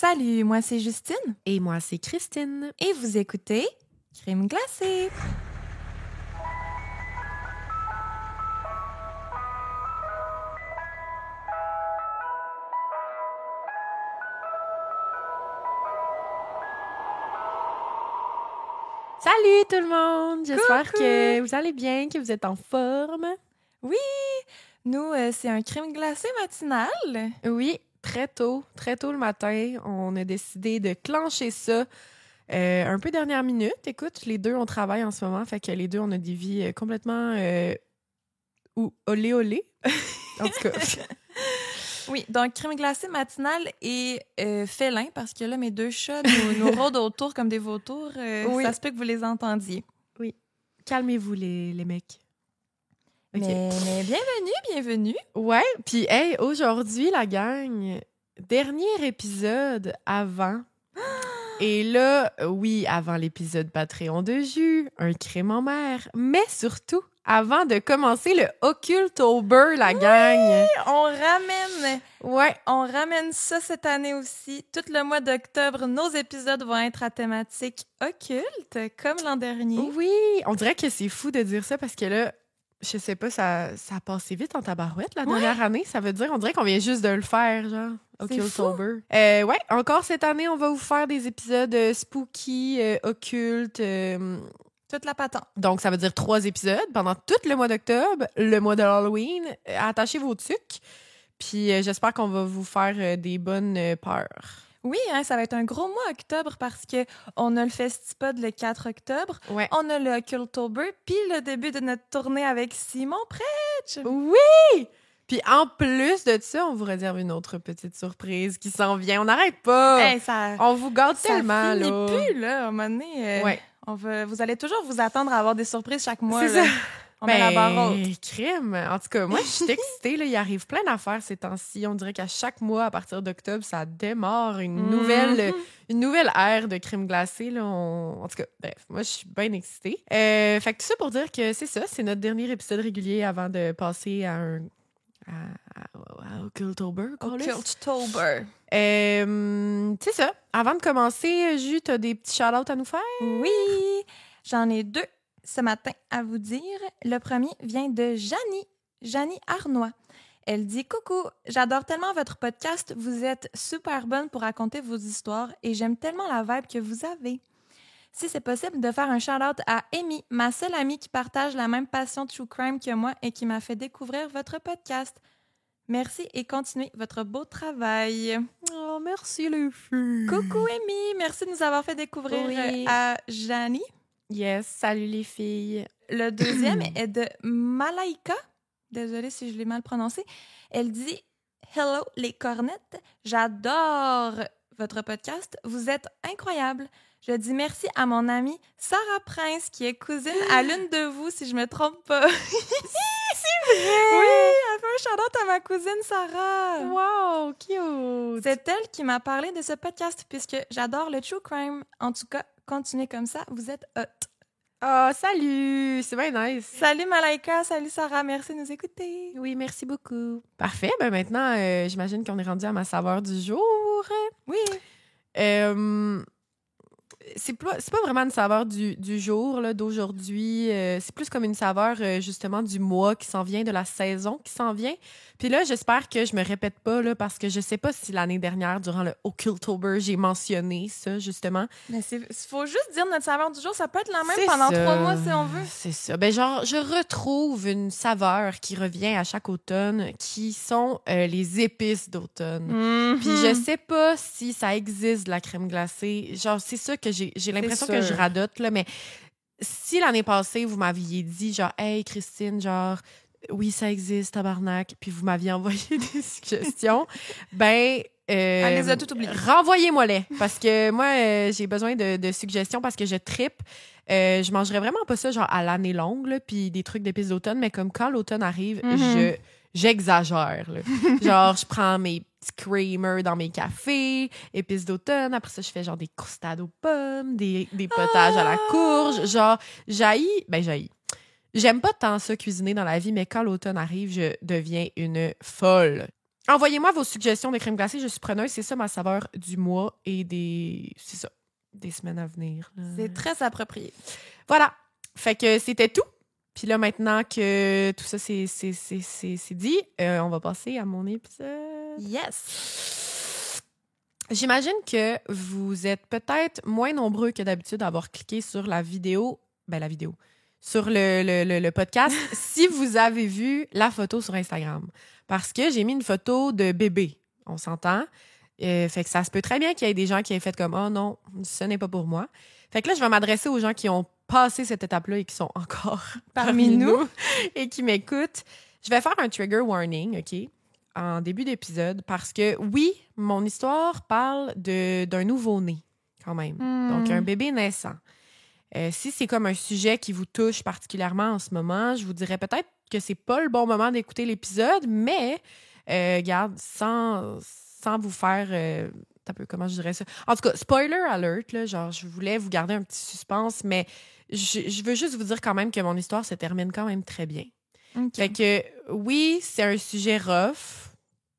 Salut, moi c'est Justine. Et moi, c'est Christine. Et vous écoutez Crème glacée. Salut tout le monde! J'espère Coucou! que vous allez bien, que vous êtes en forme. Oui, nous, c'est un crème glacée matinal. Oui, très tôt le matin, on a décidé de clencher ça un peu dernière minute. Écoute, les deux, on travaille en ce moment, fait que les deux, on a des vies complètement ou olé. En tout cas. Oui, donc crème glacée matinale et félin, parce que là, mes deux chats nous rôdent autour comme des vautours. Oui. Ça se peut que vous les entendiez. Oui. Calmez-vous, les mecs. OK. Mais bienvenue. Ouais, puis hey, aujourd'hui, la gang, dernier épisode avant. Et là, oui, avant l'épisode Patreon de Jus, un crème en mer, mais surtout, avant de commencer le Occultober, la gang. On ramène ça cette année aussi. Tout le mois d'octobre, nos épisodes vont être à thématique occulte, comme l'an dernier. Oui, on dirait que c'est fou de dire ça parce que là, je sais pas, ça a passé vite en tabarouette la dernière année. Ça veut dire, on dirait qu'on vient juste de le faire, genre, Occultober. Ouais, encore cette année, on va vous faire des épisodes spooky, occultes. Toute la patente. Donc, ça veut dire 3 épisodes pendant tout le mois d'octobre, le mois de Halloween. Attachez vos tucs. Puis, j'espère qu'on va vous faire des bonnes peurs. Oui, hein, ça va être un gros mois octobre parce que on a le Festipod le 4 octobre, Ouais. on a le Occultober, puis le début de notre tournée avec Simon Pretsch. Oui! Puis en plus de ça, on vous réserve une autre petite surprise qui s'en vient. On n'arrête pas! Hey, On vous gâte tellement, ça finit là. plus, là, à un moment donné. Ouais. Vous allez toujours vous attendre à avoir des surprises chaque mois. C'est là. ça. On met la barre haute. Crime! En tout cas, moi, je suis excitée. Là. Il arrive plein d'affaires ces temps-ci. On dirait qu'à chaque mois, à partir d'octobre, ça démarre une nouvelle ère de crème glacée. Là. En tout cas, bref, moi, je suis bien excitée. Fait que tout ça pour dire que c'est ça. C'est notre dernier épisode régulier avant de passer à Occultober. Occultober. C'est ça. Avant de commencer, Jus, t'as des petits shout-outs à nous faire? Oui, j'en ai 2 ce matin à vous dire. Le premier vient de Janie Arnois. Elle dit « Coucou, j'adore tellement votre podcast. Vous êtes super bonne pour raconter vos histoires et j'aime tellement la vibe que vous avez. Si c'est possible de faire un shout-out à Amy, ma seule amie qui partage la même passion True Crime que moi et qui m'a fait découvrir votre podcast. Merci et continuez votre beau travail. » Oh, merci les filles. Coucou Amy, merci de nous avoir fait découvrir à Janie. Yes, salut les filles. Le deuxième est de Malaika. Désolée si je l'ai mal prononcé. Elle dit « Hello les cornettes, j'adore votre podcast. Vous êtes incroyables. Je dis merci à mon amie Sarah Prince qui est cousine à l'une de vous, si je me trompe pas. » C'est vrai! Oui, elle fait un shout-out à ma cousine Sarah. Wow, cute! C'est elle qui m'a parlé de ce podcast puisque j'adore le true crime. En tout cas, continuez comme ça, vous êtes hot. Oh, salut! C'est bien nice. Salut Malaika, salut Sarah, merci de nous écouter. Oui, merci beaucoup. Parfait, ben maintenant, j'imagine qu'on est rendu à ma saveur du jour. Oui. C'est pas vraiment une saveur du jour, là, d'aujourd'hui. C'est plus comme une saveur, justement, du mois qui s'en vient, de la saison qui s'en vient. Puis là, j'espère que je me répète pas, là, parce que je sais pas si l'année dernière, durant le Occultober, j'ai mentionné ça, justement. Mais faut juste dire notre saveur du jour, ça peut être la même C'est pendant ça. 3 mois si on veut. C'est ça. Ben genre, je retrouve une saveur qui revient à chaque automne, qui sont les épices d'automne. Puis je sais pas si ça existe de la crème glacée. Genre, c'est ça que j'ai l'impression que je radote, là, mais si l'année passée, vous m'aviez dit, genre, « Hey, Christine, genre, oui, ça existe, tabarnak », puis vous m'aviez envoyé des suggestions, ben... Elle les a toutes oubliées. Renvoyez-moi-les, parce que moi, j'ai besoin de suggestions parce que je trippe. Je mangerais vraiment pas ça, genre, à l'année longue, là, puis des trucs d'épices d'automne, mais comme quand l'automne arrive, j'exagère, là. Genre, je prends mes petits creamers dans mes cafés, épices d'automne. Après ça, je fais genre des croustades aux pommes, des potages à la courge. Genre, j'haïs. J'aime pas tant ça cuisiner dans la vie, mais quand l'automne arrive, je deviens une folle. Envoyez-moi vos suggestions de crème glacée. Je suis preneuse. C'est ça ma saveur du mois et c'est ça, des semaines à venir. Là. C'est très approprié. Voilà. Fait que c'était tout. Puis là, maintenant que tout ça c'est dit, on va passer à mon épisode. Yes! J'imagine que vous êtes peut-être moins nombreux que d'habitude à avoir cliqué sur la vidéo, sur le podcast, si vous avez vu la photo sur Instagram. Parce que j'ai mis une photo de bébé, on s'entend. Fait que ça se peut très bien qu'il y ait des gens qui aient fait comme « Oh non, ce n'est pas pour moi ». Fait que là, je vais m'adresser aux gens qui ont passé cette étape-là et qui sont encore parmi nous et qui m'écoutent. Je vais faire un trigger warning, OK, en début d'épisode parce que, oui, mon histoire parle d'un nouveau-né, quand même. Donc, un bébé naissant. Si c'est comme un sujet qui vous touche particulièrement en ce moment, je vous dirais peut-être que c'est pas le bon moment d'écouter l'épisode, mais, regarde, sans vous faire... un peu, comment je dirais ça? En tout cas, spoiler alert, là, genre, je voulais vous garder un petit suspense, mais je veux juste vous dire quand même que mon histoire se termine quand même très bien. Okay. Fait que, oui, c'est un sujet rough,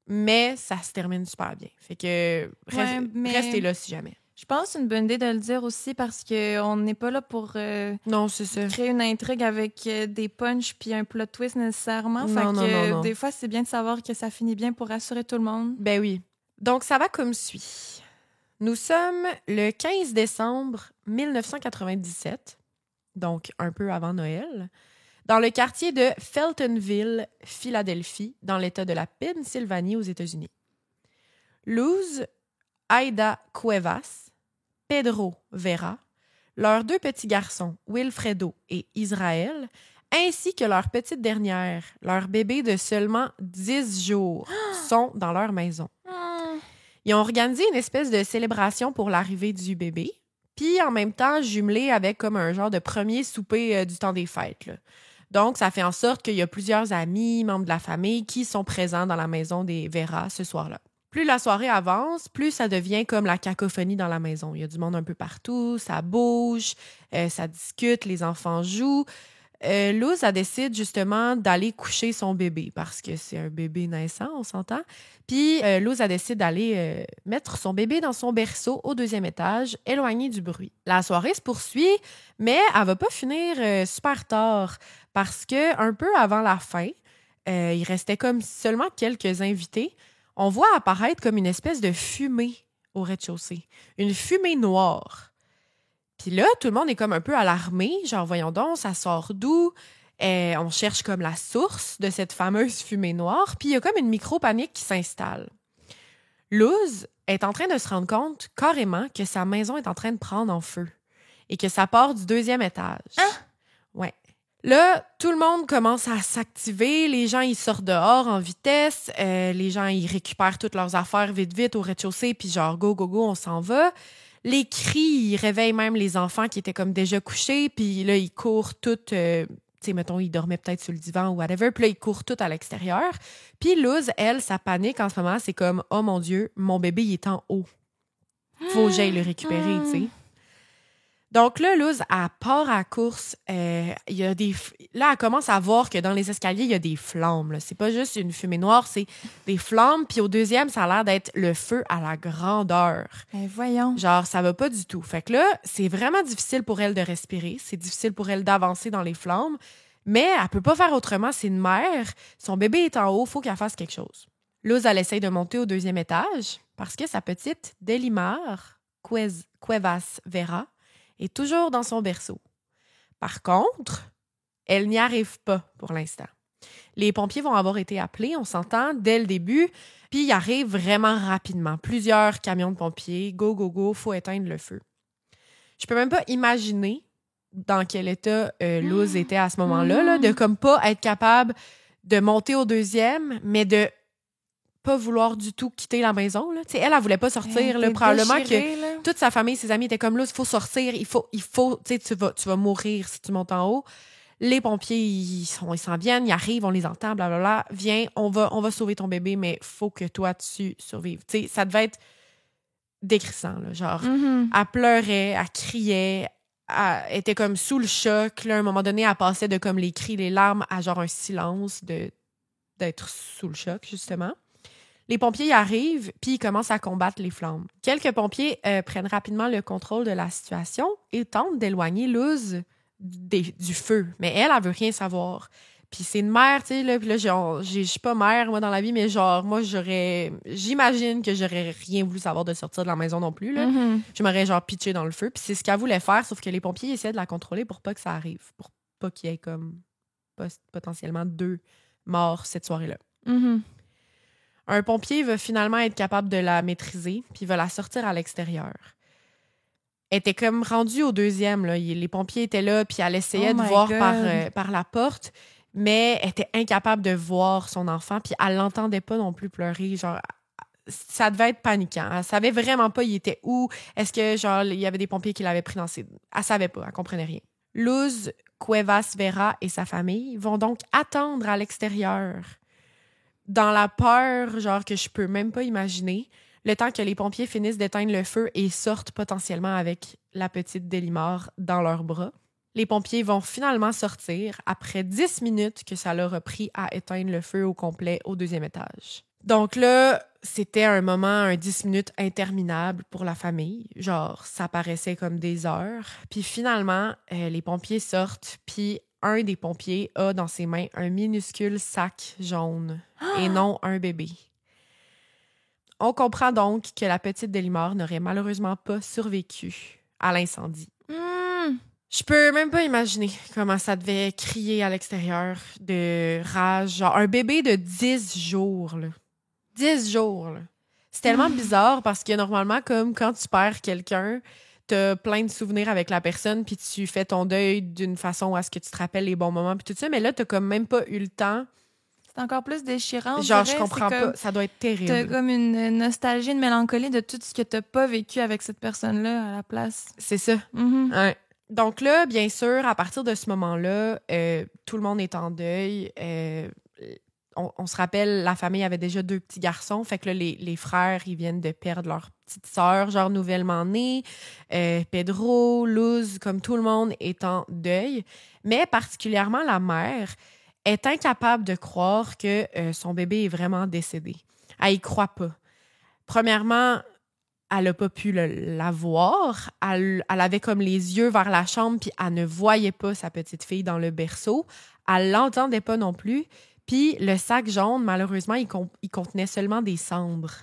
mais ça se termine super bien. Fait que, restez là si jamais. Je pense que c'est une bonne idée de le dire aussi parce qu'on n'est pas là pour non, c'est ça. créer une intrigue avec des punchs puis un plot twist nécessairement. Non. Des fois, c'est bien de savoir que ça finit bien pour rassurer tout le monde. Ben oui. Donc, ça va comme suit. Nous sommes le 15 décembre 1997, donc un peu avant Noël, dans le quartier de Feltonville, Philadelphie, dans l'État de la Pennsylvanie aux États-Unis. Luz, Aida Cuevas, Pedro Vera, leurs 2 petits garçons, Wilfredo et Israël, ainsi que leur petite dernière, leur bébé de seulement 10 jours, sont dans leur maison. Ils ont organisé une espèce de célébration pour l'arrivée du bébé, puis en même temps jumelé avec comme un genre de premier souper du temps des fêtes. Là. Donc, ça fait en sorte qu'il y a plusieurs amis, membres de la famille qui sont présents dans la maison des Vera ce soir-là. Plus la soirée avance, plus ça devient comme la cacophonie dans la maison. Il y a du monde un peu partout, ça bouge, ça discute, les enfants jouent. Luz, elle décide justement d'aller coucher son bébé parce que c'est un bébé naissant, on s'entend. Puis Luz, elle décide d'aller mettre son bébé dans son berceau au 2e étage, éloigné du bruit. La soirée se poursuit, mais elle va pas finir super tard parce que un peu avant la fin, il restait comme seulement quelques invités. On voit apparaître comme une espèce de fumée au rez-de-chaussée. Une fumée noire. Puis là, tout le monde est comme un peu alarmé. Genre, voyons donc, ça sort d'où? On cherche comme la source de cette fameuse fumée noire. Puis il y a comme une micro-panique qui s'installe. Luz est en train de se rendre compte carrément que sa maison est en train de prendre en feu. Et que ça part du 2e étage. Hein? Ouais. Là, tout le monde commence à s'activer. Les gens, ils sortent dehors en vitesse. Les gens, ils récupèrent toutes leurs affaires vite au rez-de-chaussée. Puis genre, go, on s'en va. Les cris, ils réveillent même les enfants qui étaient comme déjà couchés. Puis là, ils courent toutes... tu sais, mettons, ils dormaient peut-être sur le divan ou whatever. Puis là, ils courent toutes à l'extérieur. Puis Luz, elle, sa panique en ce moment, c'est comme « Oh mon Dieu, mon bébé, il est en haut. Faut que j'aille le récupérer, tu sais. » Donc là, Luz, elle part à la course. Là, elle commence à voir que dans les escaliers, il y a des flammes. Là. C'est pas juste une fumée noire, c'est des flammes. Puis au 2e, ça a l'air d'être le feu à la grandeur. Voyons. Genre, ça va pas du tout. Fait que là, c'est vraiment difficile pour elle de respirer. C'est difficile pour elle d'avancer dans les flammes. Mais elle peut pas faire autrement. C'est une mère. Son bébé est en haut. Faut qu'elle fasse quelque chose. Luz, elle essaye de monter au 2e étage parce que sa petite Delimar Cuevas Vera est toujours dans son berceau. Par contre, elle n'y arrive pas pour l'instant. Les pompiers vont avoir été appelés, on s'entend, dès le début, puis ils arrivent vraiment rapidement. Plusieurs camions de pompiers, go, faut éteindre le feu. Je peux même pas imaginer dans quel état Luz était à ce moment-là, là, de comme pas être capable de monter au 2e, mais de pas vouloir du tout quitter la maison. Là. Elle voulait pas sortir. Là, probablement déchirée, que là. toute sa famille, ses amis étaient comme là, il faut sortir, il faut tu vas mourir si tu montes en haut. Les pompiers, ils s'en viennent, ils arrivent, on les entend, blablabla. Viens, on va sauver ton bébé, mais faut que toi, tu survives. T'sais, ça devait être décrissant. Là, genre, elle pleurait, elle criait, elle était comme sous le choc. Là, à un moment donné, elle passait de comme les cris, les larmes à genre un silence d'être sous le choc, justement. Les pompiers y arrivent, puis ils commencent à combattre les flammes. Quelques pompiers prennent rapidement le contrôle de la situation et tentent d'éloigner Luz du feu. Mais elle veut rien savoir. Puis c'est une mère, tu sais, là, puis là, je suis pas mère, moi, dans la vie, mais genre, moi, j'imagine que j'aurais rien voulu savoir de sortir de la maison non plus, là. Mm-hmm. Je m'aurais, genre, pitché dans le feu, puis c'est ce qu'elle voulait faire, sauf que les pompiers essaient de la contrôler pour pas que ça arrive, pour pas qu'il y ait, comme, potentiellement 2 morts cette soirée-là. Mm-hmm. Un pompier va finalement être capable de la maîtriser, puis va la sortir à l'extérieur. Elle était comme rendue au 2e, là. Les pompiers étaient là, puis elle essayait de voir par la porte, mais elle était incapable de voir son enfant, puis elle l'entendait pas non plus pleurer. Genre, ça devait être paniquant. Elle savait vraiment pas il était où. Est-ce que, genre, il y avait des pompiers qui l'avaient pris dans ses... Elle savait pas, elle comprenait rien. Luz Cuevas Vera et sa famille vont donc attendre à l'extérieur, dans la peur, genre, que je peux même pas imaginer, le temps que les pompiers finissent d'éteindre le feu et sortent potentiellement avec la petite Delimar dans leurs bras. Les pompiers vont finalement sortir après 10 minutes que ça leur a pris à éteindre le feu au complet au 2e étage. Donc là, c'était un 10 minutes interminable pour la famille. Genre, ça paraissait comme des heures. Puis finalement, les pompiers sortent, puis un des pompiers a dans ses mains un minuscule sac jaune et non un bébé. On comprend donc que la petite Delimar n'aurait malheureusement pas survécu à l'incendie. Je peux même pas imaginer comment ça devait crier à l'extérieur de rage. Genre, un bébé de 10 jours, là. 10 jours, là. C'est tellement bizarre parce que normalement, comme quand tu perds quelqu'un, t'as plein de souvenirs avec la personne puis tu fais ton deuil d'une façon à ce que tu te rappelles les bons moments puis tout ça. Mais là, t'as comme même pas eu le temps. C'est encore plus déchirant. Genre, je comprends pas. Ça doit être terrible. T'as comme une nostalgie, une mélancolie de tout ce que t'as pas vécu avec cette personne-là à la place. C'est ça. Mm-hmm. Ouais. Donc là, bien sûr, à partir de ce moment-là, tout le monde est en deuil. On se rappelle, la famille avait déjà 2 petits garçons. Fait que là, les frères, ils viennent de perdre leur petite sœur, genre nouvellement née. Pedro, Luz, comme tout le monde est en deuil. Mais particulièrement la mère est incapable de croire que son bébé est vraiment décédé. Elle y croit pas. Premièrement, elle n'a pas pu la voir. Elle avait comme les yeux vers la chambre, puis elle ne voyait pas sa petite fille dans le berceau. Elle l'entendait pas non plus. Puis le sac jaune, malheureusement, il contenait seulement des cendres.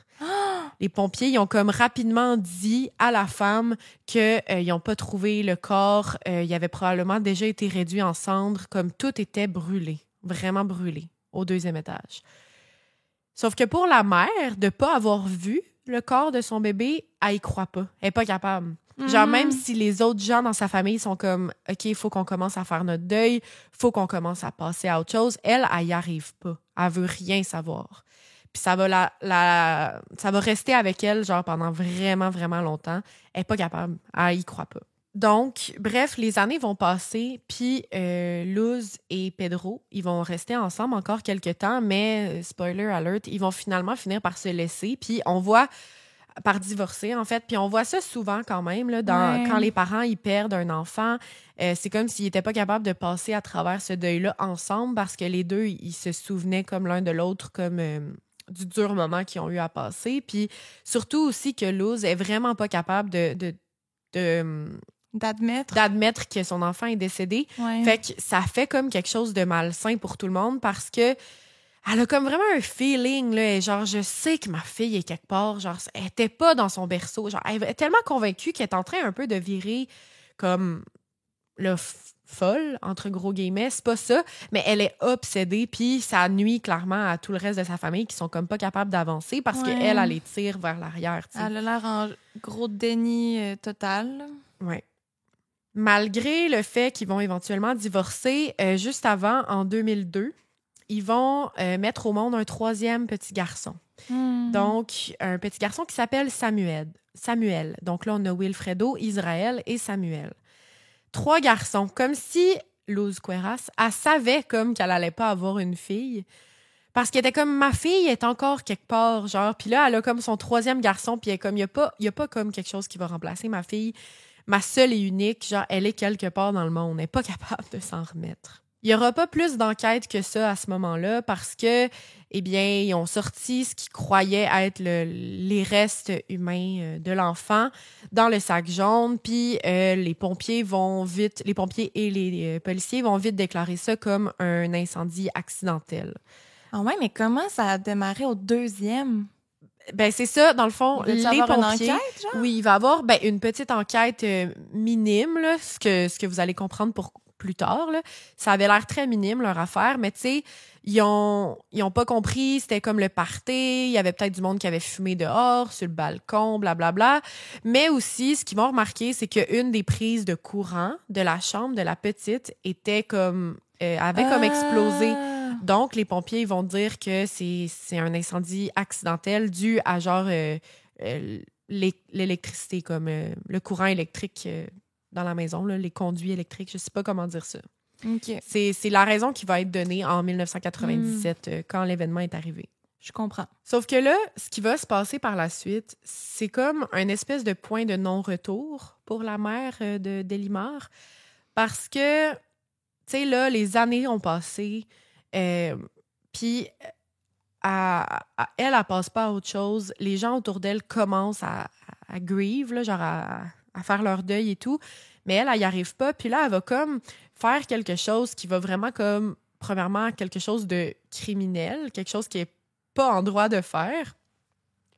Les pompiers, ils ont comme rapidement dit à la femme qu'ils n'ont pas trouvé le corps. Il avait probablement déjà été réduit en cendres, comme tout était brûlé, vraiment brûlé, au 2e étage. Sauf que pour la mère, de ne pas avoir vu le corps de son bébé, elle y croit pas. Elle n'est pas capable. Genre, même si les autres gens dans sa famille sont comme « OK, il faut qu'on commence à faire notre deuil, il faut qu'on commence à passer à autre chose », elle y arrive pas. Elle veut rien savoir. Puis ça va ça va rester avec elle genre pendant vraiment, vraiment longtemps. Elle n'est pas capable. Elle y croit pas. Donc, bref, les années vont passer, puis Luz et Pedro, ils vont rester ensemble encore quelques temps, mais, spoiler alert, ils vont finalement finir par se laisser, puis on voit... par divorcer, en fait. Puis on voit ça souvent quand même, là, quand les parents ils perdent un enfant. C'est comme s'ils n'étaient pas capables de passer à travers ce deuil-là ensemble parce que les deux, ils se souvenaient comme l'un de l'autre, comme du dur moment qu'ils ont eu à passer. Puis surtout aussi que Luz est vraiment pas capable d'admettre que son enfant est décédé. Ouais. Fait que ça fait comme quelque chose de malsain pour tout le monde parce que elle a comme vraiment un feeling, là, genre, je sais que ma fille est quelque part, genre, elle était pas dans son berceau, genre, elle est tellement convaincue qu'elle est en train un peu de virer comme, là, folle, entre gros guillemets, c'est pas ça, mais elle est obsédée, puis ça nuit clairement à tout le reste de sa famille qui sont comme pas capables d'avancer parce qu'elle, elle les tire vers l'arrière, tu sais. Elle a l'air en gros déni total. Ouais. Malgré le fait qu'ils vont éventuellement divorcer, juste avant, en 2002, ils vont mettre au monde un 3e petit garçon. Donc, un petit garçon qui s'appelle Samuel. Donc là, on a Wilfredo, Israël et Samuel. 3 garçons. Comme si Luz Cuevas, elle savait comme qu'elle allait pas avoir une fille. Parce qu'elle était comme, ma fille est encore quelque part, genre. Puis là, elle a comme son 3e garçon, puis elle est comme, il y a pas comme quelque chose qui va remplacer ma fille. Ma seule et unique, genre, elle est quelque part dans le monde. Elle n'est pas capable de s'en remettre. Il n'y aura pas plus d'enquête que ça à ce moment-là parce que, eh bien, ils ont sorti ce qu'ils croyaient être les restes humains de l'enfant dans le sac jaune, puis les pompiers et les policiers vont vite déclarer ça comme un incendie accidentel. Ah ouais, mais comment ça a démarré au 2e? Ben c'est ça, dans le fond, les pompiers. Une enquête, genre? Oui, il va y avoir une petite enquête minime, là, ce que vous allez comprendre pour plus tard. Là. Ça avait l'air très minime, leur affaire, mais tu sais, ils ont pas compris, c'était comme le party, il y avait peut-être du monde qui avait fumé dehors, sur le balcon, blablabla. Mais aussi, ce qu'ils vont remarquer, c'est qu'une des prises de courant de la chambre de la petite était comme... avait comme explosé. Donc, les pompiers vont dire que c'est un incendie accidentel dû à genre l'électricité, comme le courant électrique dans la maison, là, les conduits électriques, je sais pas comment dire ça. Okay. C'est la raison qui va être donnée en 1997 quand l'événement est arrivé. Je comprends. Sauf que là, ce qui va se passer par la suite, c'est comme un espèce de point de non-retour pour la mère de Delimar parce que, tu sais, là, les années ont passé, puis elle passe pas à autre chose. Les gens autour d'elle commencent à grieve, là, genre à faire leur deuil et tout, mais elle y arrive pas. Puis là, elle va comme faire quelque chose qui va vraiment comme, premièrement, quelque chose de criminel, quelque chose qui est pas en droit de faire,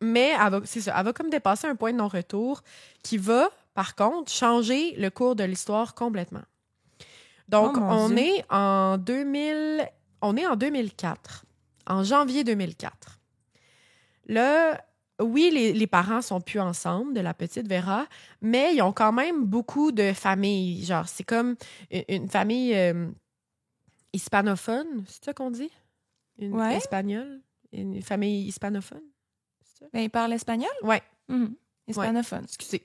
mais elle va comme dépasser un point de non-retour qui va, par contre, changer le cours de l'histoire complètement. Donc, on est en 2004, en janvier 2004. Là, oui, les parents sont plus ensemble de la petite Vera, mais ils ont quand même beaucoup de familles. Genre, c'est comme une famille hispanophone, c'est ça qu'on dit? Une espagnole? Une famille hispanophone? C'est ça? Ben, ils parlent espagnol? Oui. Hispanophone. Ouais, excusez.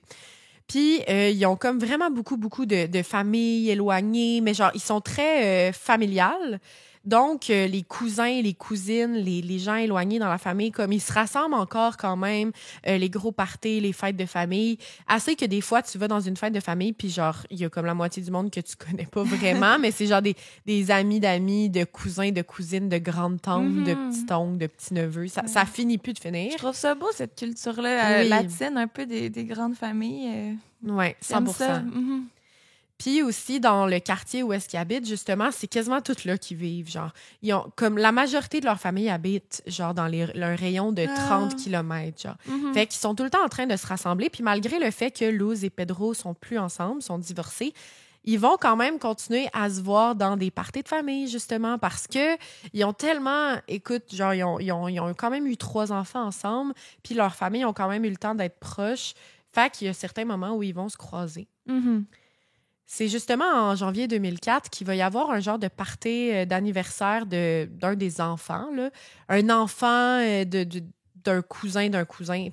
Puis, ils ont comme vraiment beaucoup de familles éloignées, mais genre, ils sont très familiales. Donc, les cousins, les cousines, les gens éloignés dans la famille, comme ils se rassemblent encore quand même, les gros parties, les fêtes de famille. Assez que des fois, tu vas dans une fête de famille, puis genre, il y a comme la moitié du monde que tu connais pas vraiment, mais c'est genre des amis d'amis, de cousins, de cousines, de grandes tantes, de petits oncles, de petits neveux. Ça finit plus de finir. Je trouve ça beau, cette culture-là latine, un peu des grandes familles. Oui, 100%. Puis aussi, dans le quartier où est-ce qu'ils habitent, justement, c'est quasiment tous là qui vivent. Genre, ils ont, comme la majorité de leur famille habite, genre, dans leur rayon de 30 km, genre. Fait qu'ils sont tout le temps en train de se rassembler. Puis malgré le fait que Luz et Pedro sont plus ensemble, sont divorcés, ils vont quand même continuer à se voir dans des parties de famille, justement, parce que ils ont tellement... Écoute, genre, ils ont quand même eu 3 enfants ensemble, puis leurs familles ont quand même eu le temps d'être proches. Fait qu'il y a certains moments où ils vont se croiser. C'est justement en janvier 2004 qu'il va y avoir un genre de party d'anniversaire d'un des enfants, là. Un enfant d'un cousin.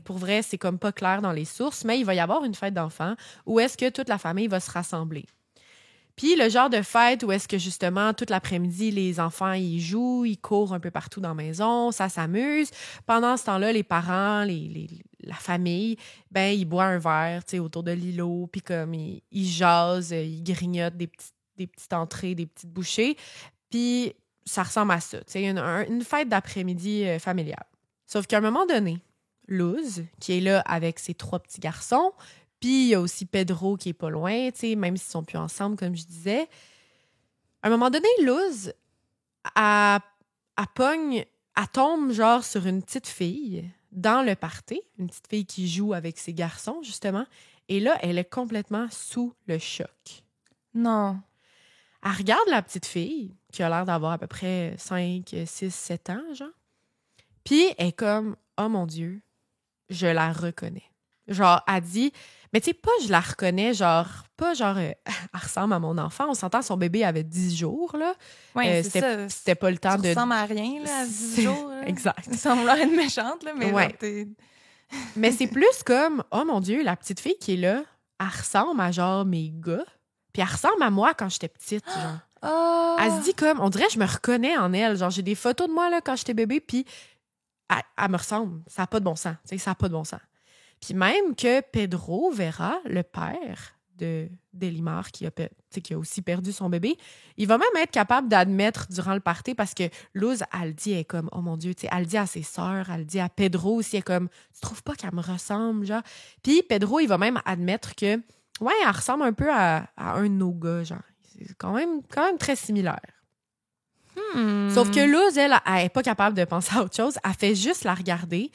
Pour vrai, c'est comme pas clair dans les sources, mais il va y avoir une fête d'enfants où est-ce que toute la famille va se rassembler. Puis le genre de fête où est-ce que justement toute l'après-midi, les enfants, ils jouent, ils courent un peu partout dans la maison, ça s'amuse. Pendant ce temps-là, les parents, la famille, ben ils boivent un verre, tu sais, autour de l'îlot, puis comme ils jasent, ils grignotent des petites entrées, des petites bouchées. Puis ça ressemble à ça, tu sais, une fête d'après-midi familiale. Sauf qu'à un moment donné, Luz, qui est là avec ses 3 petits garçons, puis il y a aussi Pedro qui est pas loin, tu sais, même s'ils sont plus ensemble, comme je disais. À un moment donné, Luz, elle tombe genre sur une petite fille dans le party, une petite fille qui joue avec ses garçons, justement. Et là, elle est complètement sous le choc. Non. Elle regarde la petite fille, qui a l'air d'avoir à peu près 5, 6, 7 ans, genre. Puis elle est comme, oh mon Dieu, je la reconnais. Genre, elle dit, mais tu sais, pas je la reconnais, genre, pas genre, elle ressemble à mon enfant. On s'entend, son bébé avait 10 jours, là. Oui, c'est ça. C'était pas le temps tu de... ressembles à rien, là, à 10 jours. Là. Exact. Sans vouloir être méchante, là, mais ouais. Mais c'est plus comme, oh mon Dieu, la petite fille qui est là, elle ressemble à genre mes gars, puis elle ressemble à moi quand j'étais petite, genre. Oh. Elle se dit comme, on dirait que je me reconnais en elle. Genre, j'ai des photos de moi, là, quand j'étais bébé, puis elle me ressemble. Ça n'a pas de bon sens. Tu sais, ça n'a pas de bon sens. Puis même que Pedro Vera, le père de Delimar, qui a qui a aussi perdu son bébé. Il va même être capable d'admettre durant le party parce que Luz, elle dit, elle est comme, oh mon Dieu, tu sais, elle dit à ses sœurs, elle dit à Pedro aussi, elle est comme, tu trouves pas qu'elle me ressemble, genre? Puis Pedro, il va même admettre que, ouais, elle ressemble un peu à un de nos gars, genre. C'est quand même très similaire. Sauf que Luz, elle est pas capable de penser à autre chose. Elle fait juste la regarder.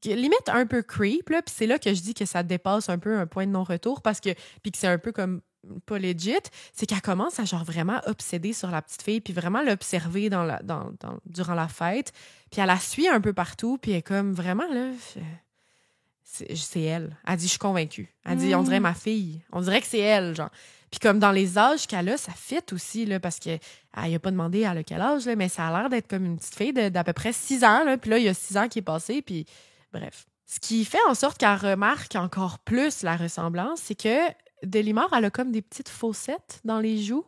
Limite un peu creep, là. Puis c'est là que je dis que ça dépasse un peu un point de non-retour puis que c'est un peu comme pas legit. C'est qu'elle commence à genre vraiment obséder sur la petite fille puis vraiment l'observer durant la fête. Puis elle la suit un peu partout. Puis elle est comme vraiment, là... C'est elle. Elle dit, je suis convaincue. Elle dit, on dirait ma fille. On dirait que c'est elle, genre. Puis comme dans les âges qu'elle a, ça fit aussi, là, parce qu'elle n'a pas demandé elle a quel âge, là, mais ça a l'air d'être comme une petite fille d'à peu près 6 ans. Là, puis là, il y a 6 ans qui est passé, puis bref. Ce qui fait en sorte qu'elle remarque encore plus la ressemblance, c'est que Delimar, elle a comme des petites fossettes dans les joues.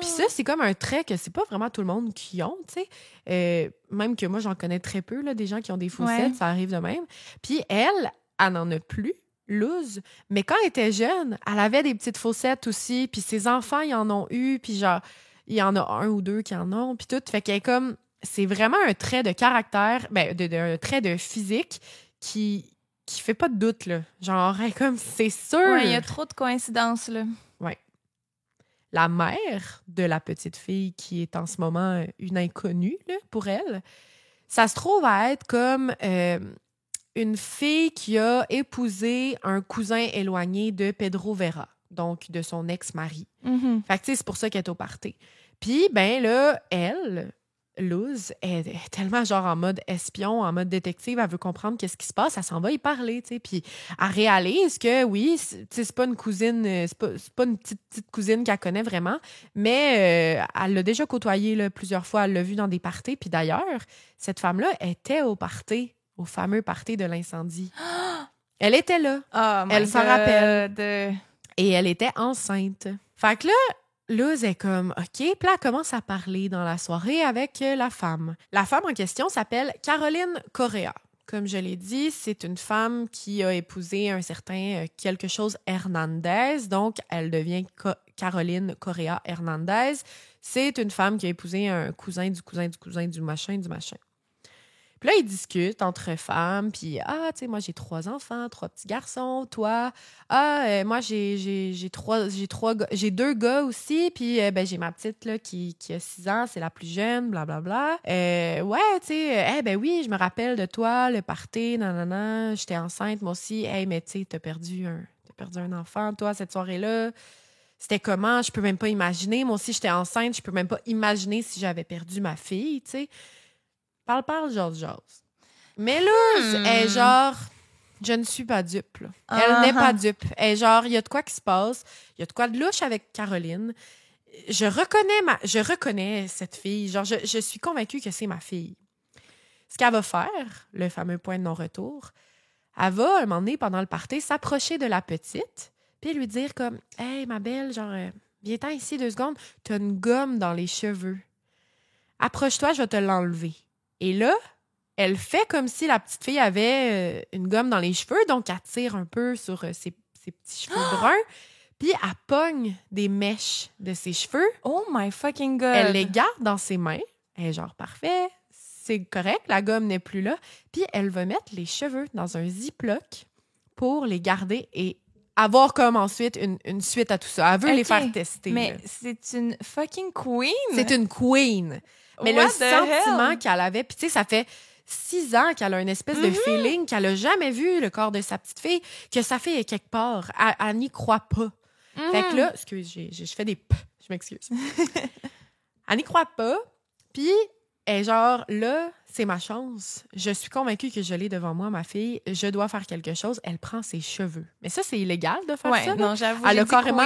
Puis ça, c'est comme un trait que c'est pas vraiment tout le monde qui ont, tu sais. Même que moi, j'en connais très peu, là, des gens qui ont des fossettes, ça arrive de même. Puis elle n'en a plus, Luz. Mais quand elle était jeune, elle avait des petites fossettes aussi. Puis ses enfants, ils en ont eu. Puis genre, il y en a 1 ou 2 qui en ont. Puis tout. Fait qu'elle est comme... C'est vraiment un trait de caractère, un trait de physique qui fait pas de doute, là. Genre, elle est comme, c'est sûr. Ouais, il y a trop de coïncidences, là. Ouais. La mère de la petite fille, qui est en ce moment une inconnue, là, pour elle, ça se trouve à être comme... une fille qui a épousé un cousin éloigné de Pedro Vera, donc de son ex-mari. Fait que, tu sais, c'est pour ça qu'elle est au party. Puis, ben là, elle, Luz, elle est tellement genre en mode espion, en mode détective, elle veut comprendre qu'est-ce qui se passe, elle s'en va y parler, tu sais. Puis, elle réalise que, oui, c'est pas une cousine, c'est pas une petite cousine qu'elle connaît vraiment, mais elle l'a déjà côtoyée là, plusieurs fois, elle l'a vue dans des parties. Puis d'ailleurs, cette femme-là était au party, au fameux party de l'incendie. Elle était là. Elle s'en rappelle. Et elle était enceinte. Fait que là, Luz est comme, OK, puis là, elle commence à parler dans la soirée avec la femme. La femme en question s'appelle Caroline Correa. Comme je l'ai dit, c'est une femme qui a épousé un certain quelque chose Hernandez, donc elle devient Caroline Correa Hernandez. C'est une femme qui a épousé un cousin du cousin du cousin du machin du machin. Puis là, ils discutent entre femmes, puis « Ah, tu sais, moi, j'ai 3 enfants, 3 petits garçons, toi. Ah, moi, j'ai 2 gars aussi, puis ben, j'ai ma petite, là, qui a 6 ans, c'est la plus jeune, blablabla. Ouais, tu sais, ben oui, je me rappelle de toi, le party, nanana, j'étais enceinte, moi aussi. Hey, mais tu sais, t'as perdu un enfant, toi, cette soirée-là. C'était comment? Je peux même pas imaginer. Moi aussi, j'étais enceinte, je peux même pas imaginer si j'avais perdu ma fille, tu sais. » Parle, jase. Mais Luz est genre, je ne suis pas dupe. Là. Elle n'est pas dupe. Elle est genre, il y a de quoi qui se passe. Il y a de quoi de louche avec Caroline. Je reconnais cette fille. Genre, je suis convaincue que c'est ma fille. Ce qu'elle va faire, le fameux point de non-retour, elle va, à un moment donné, pendant le party, s'approcher de la petite, puis lui dire comme, « Hey, ma belle, genre, viens-t'en ici 2 secondes. T'as une gomme dans les cheveux. Approche-toi, je vais te l'enlever. » Et là, elle fait comme si la petite fille avait une gomme dans les cheveux, donc elle tire un peu sur ses petits cheveux bruns, puis elle pogne des mèches de ses cheveux. Oh my fucking God! Elle les garde dans ses mains. Elle est genre, parfait, c'est correct, la gomme n'est plus là. Puis elle va mettre les cheveux dans un ziploc pour les garder et avoir comme ensuite une suite à tout ça. Elle veut les faire tester. Mais là. c'est une fucking queen! C'est une queen! Mais What le the sentiment hell? qu'elle avait, puis tu sais, ça fait 6 ans qu'elle a une espèce de feeling qu'elle a jamais vu le corps de sa petite fille, que sa fille est quelque part. Elle n'y croit pas. Fait que là, excuse, je fais des p, je m'excuse. Elle n'y croit pas, puis elle est genre, là, c'est ma chance. Je suis convaincue que je l'ai devant moi, ma fille. Je dois faire quelque chose. Elle prend ses cheveux. Mais ça, c'est illégal de faire ça. Non, j'avoue. Elle a carrément...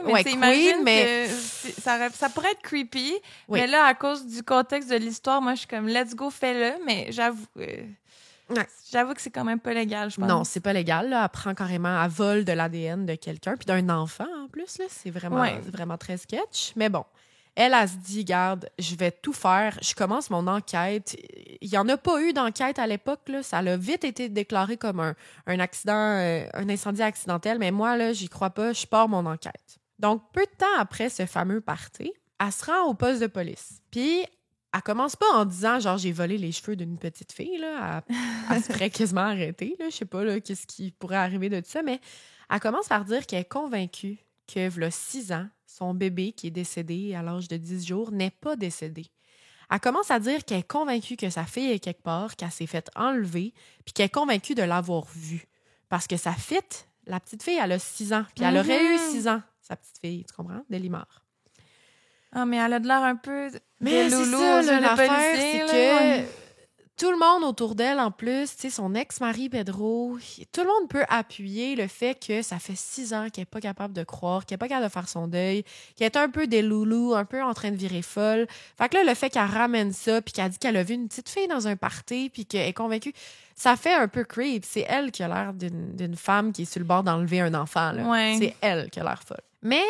queen, mais... Ça pourrait être creepy. Oui. Mais là, à cause du contexte de l'histoire, moi, je suis comme, let's go, fais-le. Mais j'avoue... J'avoue que c'est quand même pas légal, je pense. Non, c'est pas légal. Là. Elle prend carrément, elle vole de l'ADN de quelqu'un, puis d'un enfant en plus. Là. C'est vraiment très sketch. Mais bon, elle se dit, garde, je vais tout faire. Je commence mon enquête. Il n'y en a pas eu d'enquête à l'époque. Là. Ça a vite été déclaré comme un accident, un incendie accidentel. Mais moi, là, j'y crois pas. Je pars mon enquête. Donc, peu de temps après ce fameux party, elle se rend au poste de police. Puis, elle commence pas en disant, genre, j'ai volé les cheveux d'une petite fille, là. Elle se ferait quasiment arrêter, là. Je sais pas, là, qu'est-ce qui pourrait arriver de tout ça, mais elle commence par dire qu'elle est convaincue que, v'là 6 ans, son bébé, qui est décédé à l'âge de 10 jours, n'est pas décédé. Elle commence à dire qu'elle est convaincue que sa fille est quelque part, qu'elle s'est faite enlever, puis qu'elle est convaincue de l'avoir vue. Parce que sa fille, la petite fille, elle a 6 ans, puis elle aurait eu 6 ans, sa petite fille, tu comprends? Delimar. Ah, mais elle a de l'air un peu Mais de c'est loulou, ça, là, l'affaire, c'est que là. tout le monde autour d'elle, en plus, tu sais, son ex-mari Pedro, tout le monde peut appuyer le fait que ça fait 6 ans qu'elle n'est pas capable de croire, qu'elle n'est pas capable de faire son deuil, qu'elle est un peu des loulous, un peu en train de virer folle. Fait que là, le fait qu'elle ramène ça, puis qu'elle dit qu'elle a vu une petite fille dans un party, puis qu'elle est convaincue, ça fait un peu creep. C'est elle qui a l'air d'une femme qui est sur le bord d'enlever un enfant, là. Ouais. C'est elle qui a l'air folle. Mais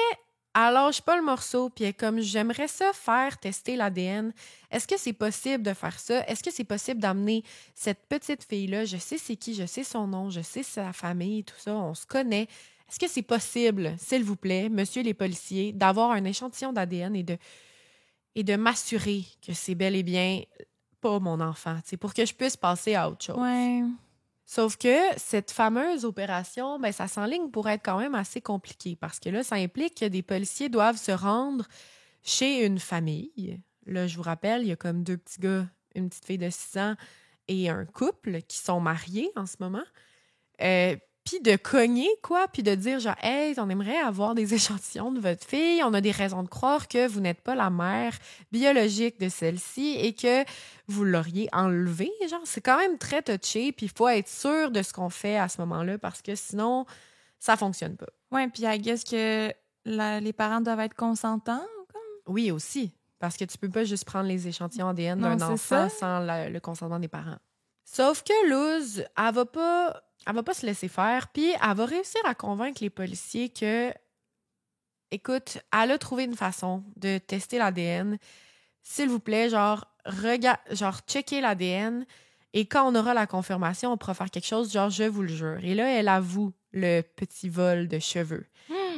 elle lâche pas le morceau, puis elle est comme, j'aimerais ça faire tester l'ADN. Est-ce que c'est possible de faire ça? Est-ce que c'est possible d'amener cette petite fille-là? Je sais c'est qui, je sais son nom, je sais sa famille, tout ça, on se connaît. Est-ce que c'est possible, s'il vous plaît, monsieur les policiers, d'avoir un échantillon d'ADN et de m'assurer que c'est bel et bien pas mon enfant, pour que je puisse passer à autre chose? Ouais. Sauf que cette fameuse opération, ben, ça s'enligne pour être quand même assez compliqué parce que là, ça implique que des policiers doivent se rendre chez une famille. Là, je vous rappelle, il y a comme 2 petits gars, une petite fille de 6 ans et un couple qui sont mariés en ce moment. Puis de cogner, quoi, puis de dire genre, hey, on aimerait avoir des échantillons de votre fille, on a des raisons de croire que vous n'êtes pas la mère biologique de celle-ci et que vous l'auriez enlevée. Genre, c'est quand même très touché, puis il faut être sûr de ce qu'on fait à ce moment-là parce que sinon, ça fonctionne pas. Ouais, puis I guess que les parents doivent être consentants. Oui, aussi, parce que tu peux pas juste prendre les échantillons ADN Non, d'un c'est enfant ça. sans le consentement des parents. Sauf que Luz, elle va pas se laisser faire, puis elle va réussir à convaincre les policiers que, écoute, elle a trouvé une façon de tester l'ADN. S'il vous plaît, genre checker l'ADN, et quand on aura la confirmation, on pourra faire quelque chose, genre, je vous le jure. Et là, elle avoue le petit vol de cheveux.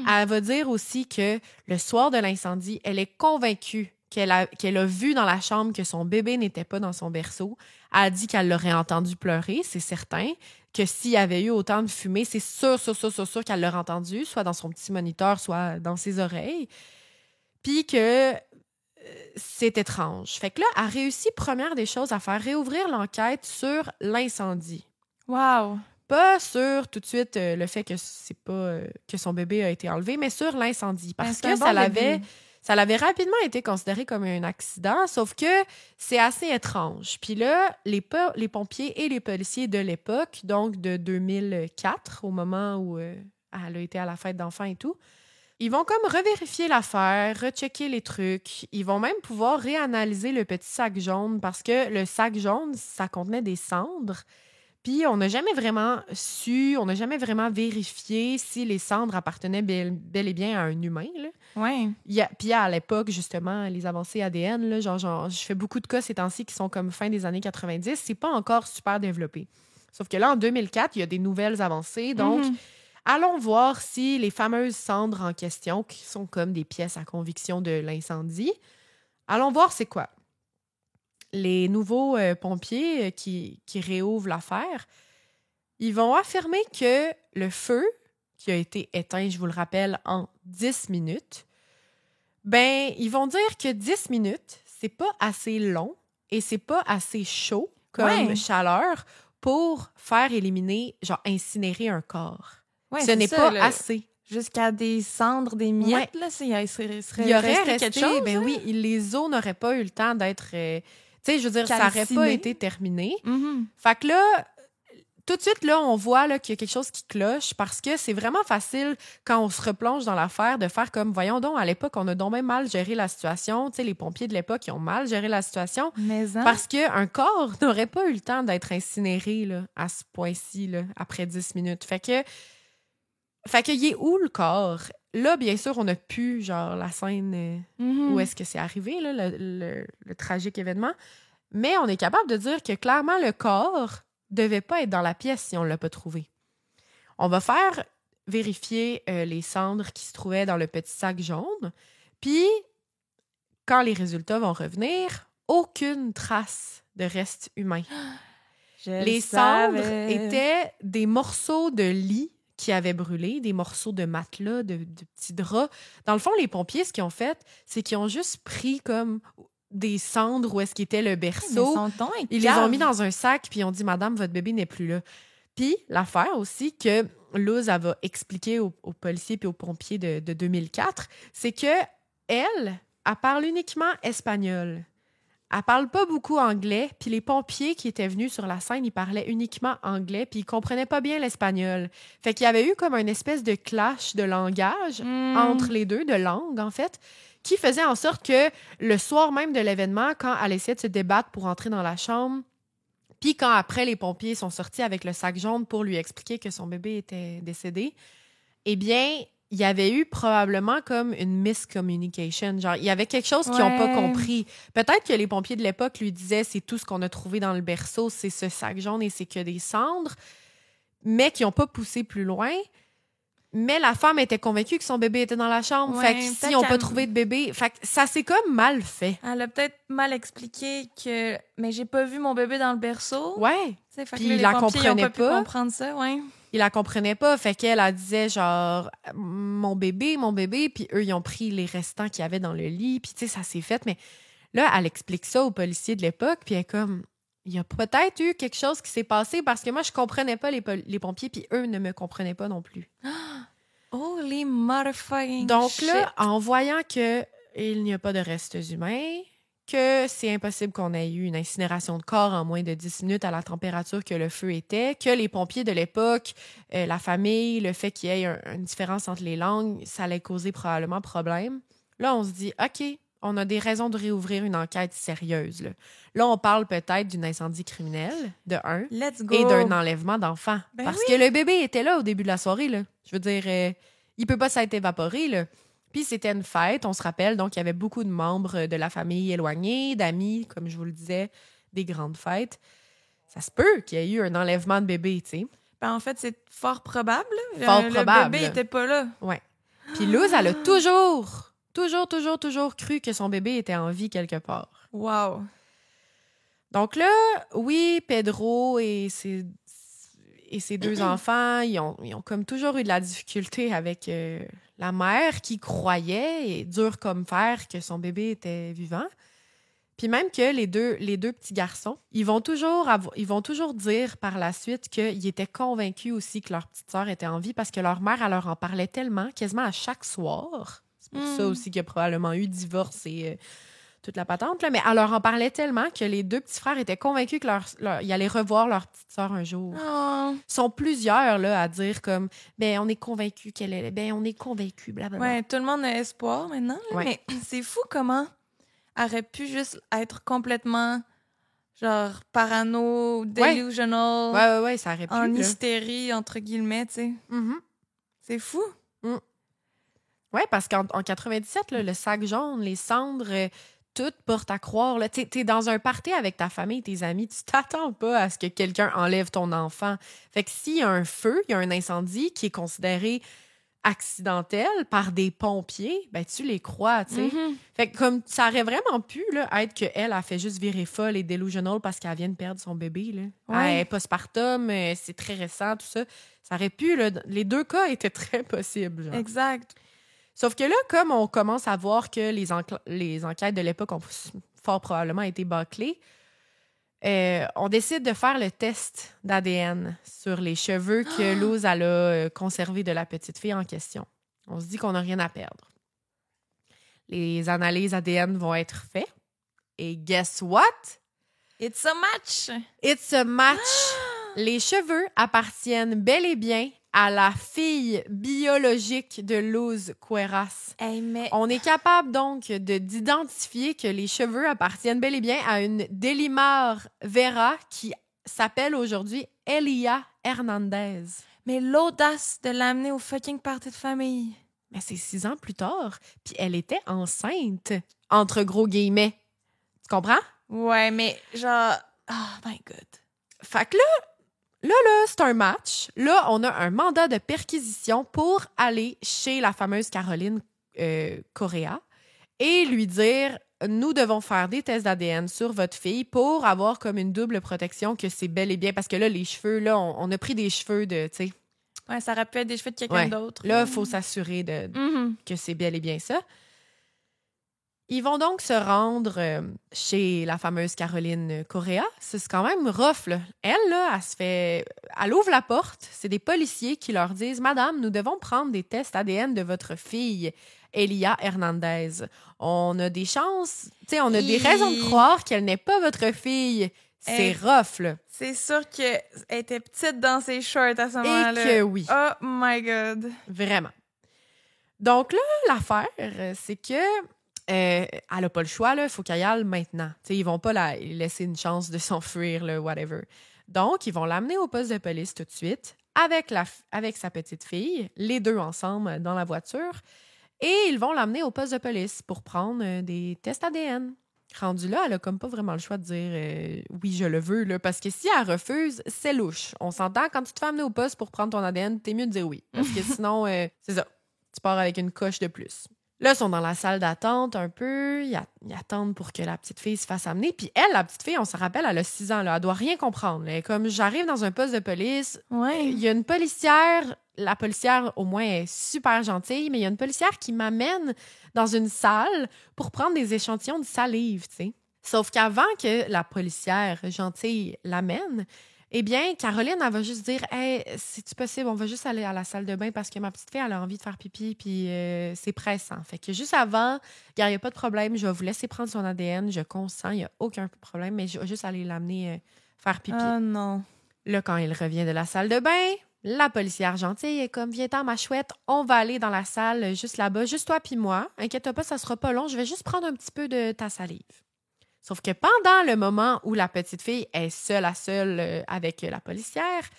Elle va dire aussi que le soir de l'incendie, elle est convaincue qu'elle a vu dans la chambre que son bébé n'était pas dans son berceau. Elle a dit qu'elle l'aurait entendu pleurer, c'est certain. Que s'il y avait eu autant de fumée, c'est sûr qu'elle l'aurait entendu, soit dans son petit moniteur, soit dans ses oreilles. Puis que c'est étrange. Fait que là, elle réussit, première des choses, à faire réouvrir l'enquête sur l'incendie. Wow! Pas sur tout de suite le fait que c'est pas que son bébé a été enlevé, mais sur l'incendie. Parce que ça l'avait rapidement été considéré comme un accident, sauf que c'est assez étrange. Puis là, les pompiers et les policiers de l'époque, donc de 2004, au moment où elle a été à la fête d'enfants et tout, ils vont comme revérifier l'affaire, rechecker les trucs. Ils vont même pouvoir réanalyser le petit sac jaune parce que le sac jaune, ça contenait des cendres. Puis on n'a jamais vraiment on n'a jamais vraiment vérifié si les cendres appartenaient bel et bien à un humain, là. Ouais. Puis à l'époque, justement, les avancées ADN, là, genre, je fais beaucoup de cas ces temps-ci qui sont comme fin des années 90, c'est pas encore super développé. Sauf que là, en 2004, il y a des nouvelles avancées, donc allons voir si les fameuses cendres en question, qui sont comme des pièces à conviction de l'incendie, allons voir c'est quoi. Les nouveaux pompiers qui réouvrent l'affaire, ils vont affirmer que le feu, qui a été éteint, je vous le rappelle, en 10 minutes, ben, ils vont dire que 10 minutes, c'est pas assez long et c'est pas assez chaud comme chaleur pour faire éliminer, genre incinérer un corps. Ouais, ce n'est pas assez. Jusqu'à des cendres, des miettes, là, il y aurait resté quelque chose. Ben oui, les os n'auraient pas eu le temps d'être... tu sais, je veux dire, calciné. Ça n'aurait pas été terminé. Fait que là, tout de suite, là, on voit là, qu'il y a quelque chose qui cloche parce que c'est vraiment facile, quand on se replonge dans l'affaire, de faire comme, voyons donc, à l'époque, on a donc même mal géré la situation. Tu sais, les pompiers de l'époque, ils ont mal géré la situation. Parce qu'un corps n'aurait pas eu le temps d'être incinéré là, à ce point-ci, là, après 10 minutes. Fait que il est où le corps? Là, bien sûr, on a pu, genre, la scène où est-ce que c'est arrivé, là, le tragique événement. Mais on est capable de dire que, clairement, le corps devait pas être dans la pièce si on l'a pas trouvé. On va faire vérifier les cendres qui se trouvaient dans le petit sac jaune. Puis, quand les résultats vont revenir, aucune trace de reste humain. Les cendres étaient des morceaux de lit qui avaient brûlé, des morceaux de matelas, de petits draps. Dans le fond, les pompiers, ce qu'ils ont fait, c'est qu'ils ont juste pris comme des cendres où est-ce qu'était le berceau. Ils les ont mis dans un sac, puis ils ont dit « Madame, votre bébé n'est plus là ». Puis l'affaire aussi que Luz va expliquer aux policiers et aux pompiers de 2004, c'est que elle parle uniquement espagnol. Elle parle pas beaucoup anglais, puis les pompiers qui étaient venus sur la scène, ils parlaient uniquement anglais, puis ils comprenaient pas bien l'espagnol. Fait qu'il y avait eu comme une espèce de clash de langage entre les deux, de langue en fait, qui faisait en sorte que le soir même de l'événement, quand elle essayait de se débattre pour entrer dans la chambre, puis quand après les pompiers sont sortis avec le sac jaune pour lui expliquer que son bébé était décédé, eh bien, il y avait eu probablement comme une miscommunication. Genre, il y avait quelque chose qu'ils n'ont pas compris. Peut-être que les pompiers de l'époque lui disaient « c'est tout ce qu'on a trouvé dans le berceau, c'est ce sac jaune et c'est que des cendres », mais qui n'ont pas poussé plus loin. Mais la femme était convaincue que son bébé était dans la chambre. Fait que s'ils n'ont pas trouvé de bébé... Fait que ça s'est comme mal fait. Elle a peut-être mal expliqué que... Mais j'ai pas vu mon bébé dans le berceau. Ouais. Puis il la comprenait pas. Pu comprendre ça, ouais. Il la comprenait pas. Fait qu'elle, elle disait genre « mon bébé », puis eux, ils ont pris les restants qu'il y avait dans le lit. Puis tu sais, ça s'est fait. Mais là, elle explique ça aux policiers de l'époque. Puis elle est comme... Il y a peut-être eu quelque chose qui s'est passé parce que moi, je comprenais pas les pompiers, puis eux ne me comprenaient pas non plus. Holy motherfucking Donc shit. là, en voyant qu'il n'y a pas de restes humains, que c'est impossible qu'on ait eu une incinération de corps en moins de 10 minutes à la température que le feu était, que les pompiers de l'époque, la famille, le fait qu'il y ait une différence entre les langues, ça allait causer probablement problème. Là, on se dit, OK, on a des raisons de réouvrir une enquête sérieuse. Là on parle peut-être d'un incendie criminel, de un, et d'un enlèvement d'enfants. Parce que le bébé était là au début de la soirée. Là. Je veux dire, il peut pas s'être évaporé. Là. Puis c'était une fête, on se rappelle, donc il y avait beaucoup de membres de la famille éloignés, d'amis, comme je vous le disais, des grandes fêtes. Ça se peut qu'il y ait eu un enlèvement de bébé, tu sais. En fait, c'est fort probable. Le bébé était pas là. Ouais. Puis Luz, elle a toujours cru que son bébé était en vie quelque part. Wow. Donc là, oui, Pedro et ses deux enfants, ils ont comme toujours eu de la difficulté avec la mère qui croyait, et dur comme fer, que son bébé était vivant. Puis même que les deux petits garçons, ils vont toujours dire par la suite qu'ils étaient convaincus aussi que leur petite sœur était en vie parce que leur mère, elle leur en parlait tellement, quasiment à chaque soir. C'est pour ça aussi qu'il y a probablement eu divorce et toute la patente, là. Mais elle leur en parlait tellement que les deux petits frères étaient convaincus qu'ils allaient revoir leur petite sœur un jour. Oh. Ils sont plusieurs là, à dire comme « ben on est convaincus qu'elle est... ben on est convaincus, blablabla. » Ouais, tout le monde a espoir maintenant. Là, mais c'est fou comment elle aurait pu juste être complètement genre parano, delusional. Ouais, ça aurait pu. En hystérie, entre guillemets, tu sais. Mm-hmm. C'est fou. Ouais, parce qu'en 97, là, le sac jaune, les cendres, tout porte à croire. Là, t'es dans un party avec ta famille, tes amis, tu t'attends pas à ce que quelqu'un enlève ton enfant. Fait que s'il y a un feu, il y a un incendie qui est considéré accidentel par des pompiers, ben tu les crois, tu sais. Mm-hmm. Fait que comme ça aurait vraiment pu là, être qu'elle a fait juste virer folle et delusional parce qu'elle vient de perdre son bébé. Là. Ouais. Elle est postpartum, c'est très récent, tout ça. Ça aurait pu, là, les deux cas étaient très possibles. Genre. Exact. Sauf que là, comme on commence à voir que les enquêtes de l'époque ont fort probablement été bâclées, on décide de faire le test d'ADN sur les cheveux que Luz a conservés de la petite fille en question. On se dit qu'on n'a rien à perdre. Les analyses ADN vont être faites. Et guess what? It's a match! It's a match! Les cheveux appartiennent bel et bien à la fille biologique de Luz Cuevas. Hey, mais... On est capable donc d'identifier que les cheveux appartiennent bel et bien à une Delimar Vera qui s'appelle aujourd'hui Elia Hernandez. Mais l'audace de l'amener au fucking party de famille. Mais c'est 6 ans plus tard, puis elle était enceinte, entre gros guillemets. Tu comprends? Ouais, mais genre... Oh my God. Fait que là, Là, c'est un match. Là, on a un mandat de perquisition pour aller chez la fameuse Caroline Correa et lui dire « Nous devons faire des tests d'ADN sur votre fille pour avoir comme une double protection que c'est bel et bien... » Parce que là, les cheveux, là, on a pris des cheveux de, tu sais... Ouais, ça aurait pu être des cheveux de quelqu'un d'autre. Là, il faut s'assurer que c'est bel et bien ça. Ils vont donc se rendre chez la fameuse Caroline Correa. C'est quand même rough, là. Elle, là, elle ouvre la porte. C'est des policiers qui leur disent « Madame, nous devons prendre des tests ADN de votre fille, Elia Hernandez. On a des chances, tu sais, on a des raisons de croire qu'elle n'est pas votre fille. » C'est rough, là. C'est sûr qu'elle était petite dans ses shorts à ce moment-là. Et que oui. Oh my God. Vraiment. Donc là, l'affaire, c'est que elle n'a pas le choix, il faut qu'elle y aille maintenant. T'sais, ils vont pas la laisser une chance de s'enfuir, là, whatever. Donc, ils vont l'amener au poste de police tout de suite avec sa petite fille, les deux ensemble dans la voiture, et ils vont l'amener au poste de police pour prendre des tests ADN. Rendue là, elle a comme pas vraiment le choix de dire oui, je le veux, là, parce que si elle refuse, c'est louche. On s'entend, quand tu te fais amener au poste pour prendre ton ADN, t'es mieux de dire oui. Parce que sinon, c'est ça, tu pars avec une coche de plus. Là, ils sont dans la salle d'attente un peu. Ils attendent pour que la petite fille se fasse amener. Puis elle, la petite fille, on se rappelle, elle a 6 ans. Là, elle doit rien comprendre. Là. Comme j'arrive dans un poste de police, il y a une policière. La policière, au moins, est super gentille, mais il y a une policière qui m'amène dans une salle pour prendre des échantillons de salive, tu sais. Sauf qu'avant que la policière gentille l'amène, eh bien, Caroline, elle va juste dire « Hey, c'est-tu possible? On va juste aller à la salle de bain parce que ma petite fille, elle a envie de faire pipi, puis c'est pressant. » Fait que juste avant, il n'y a pas de problème, je vais vous laisser prendre son ADN, je consens, il n'y a aucun problème, mais je vais juste aller l'amener faire pipi. Oh non. Là, quand il revient de la salle de bain, la policière gentille est comme « Viens-t'en, ma chouette, on va aller dans la salle juste là-bas, juste toi puis moi. Inquiète-toi pas, ça sera pas long, je vais juste prendre un petit peu de ta salive. » Sauf que pendant le moment où la petite fille est seule à seule avec la policière,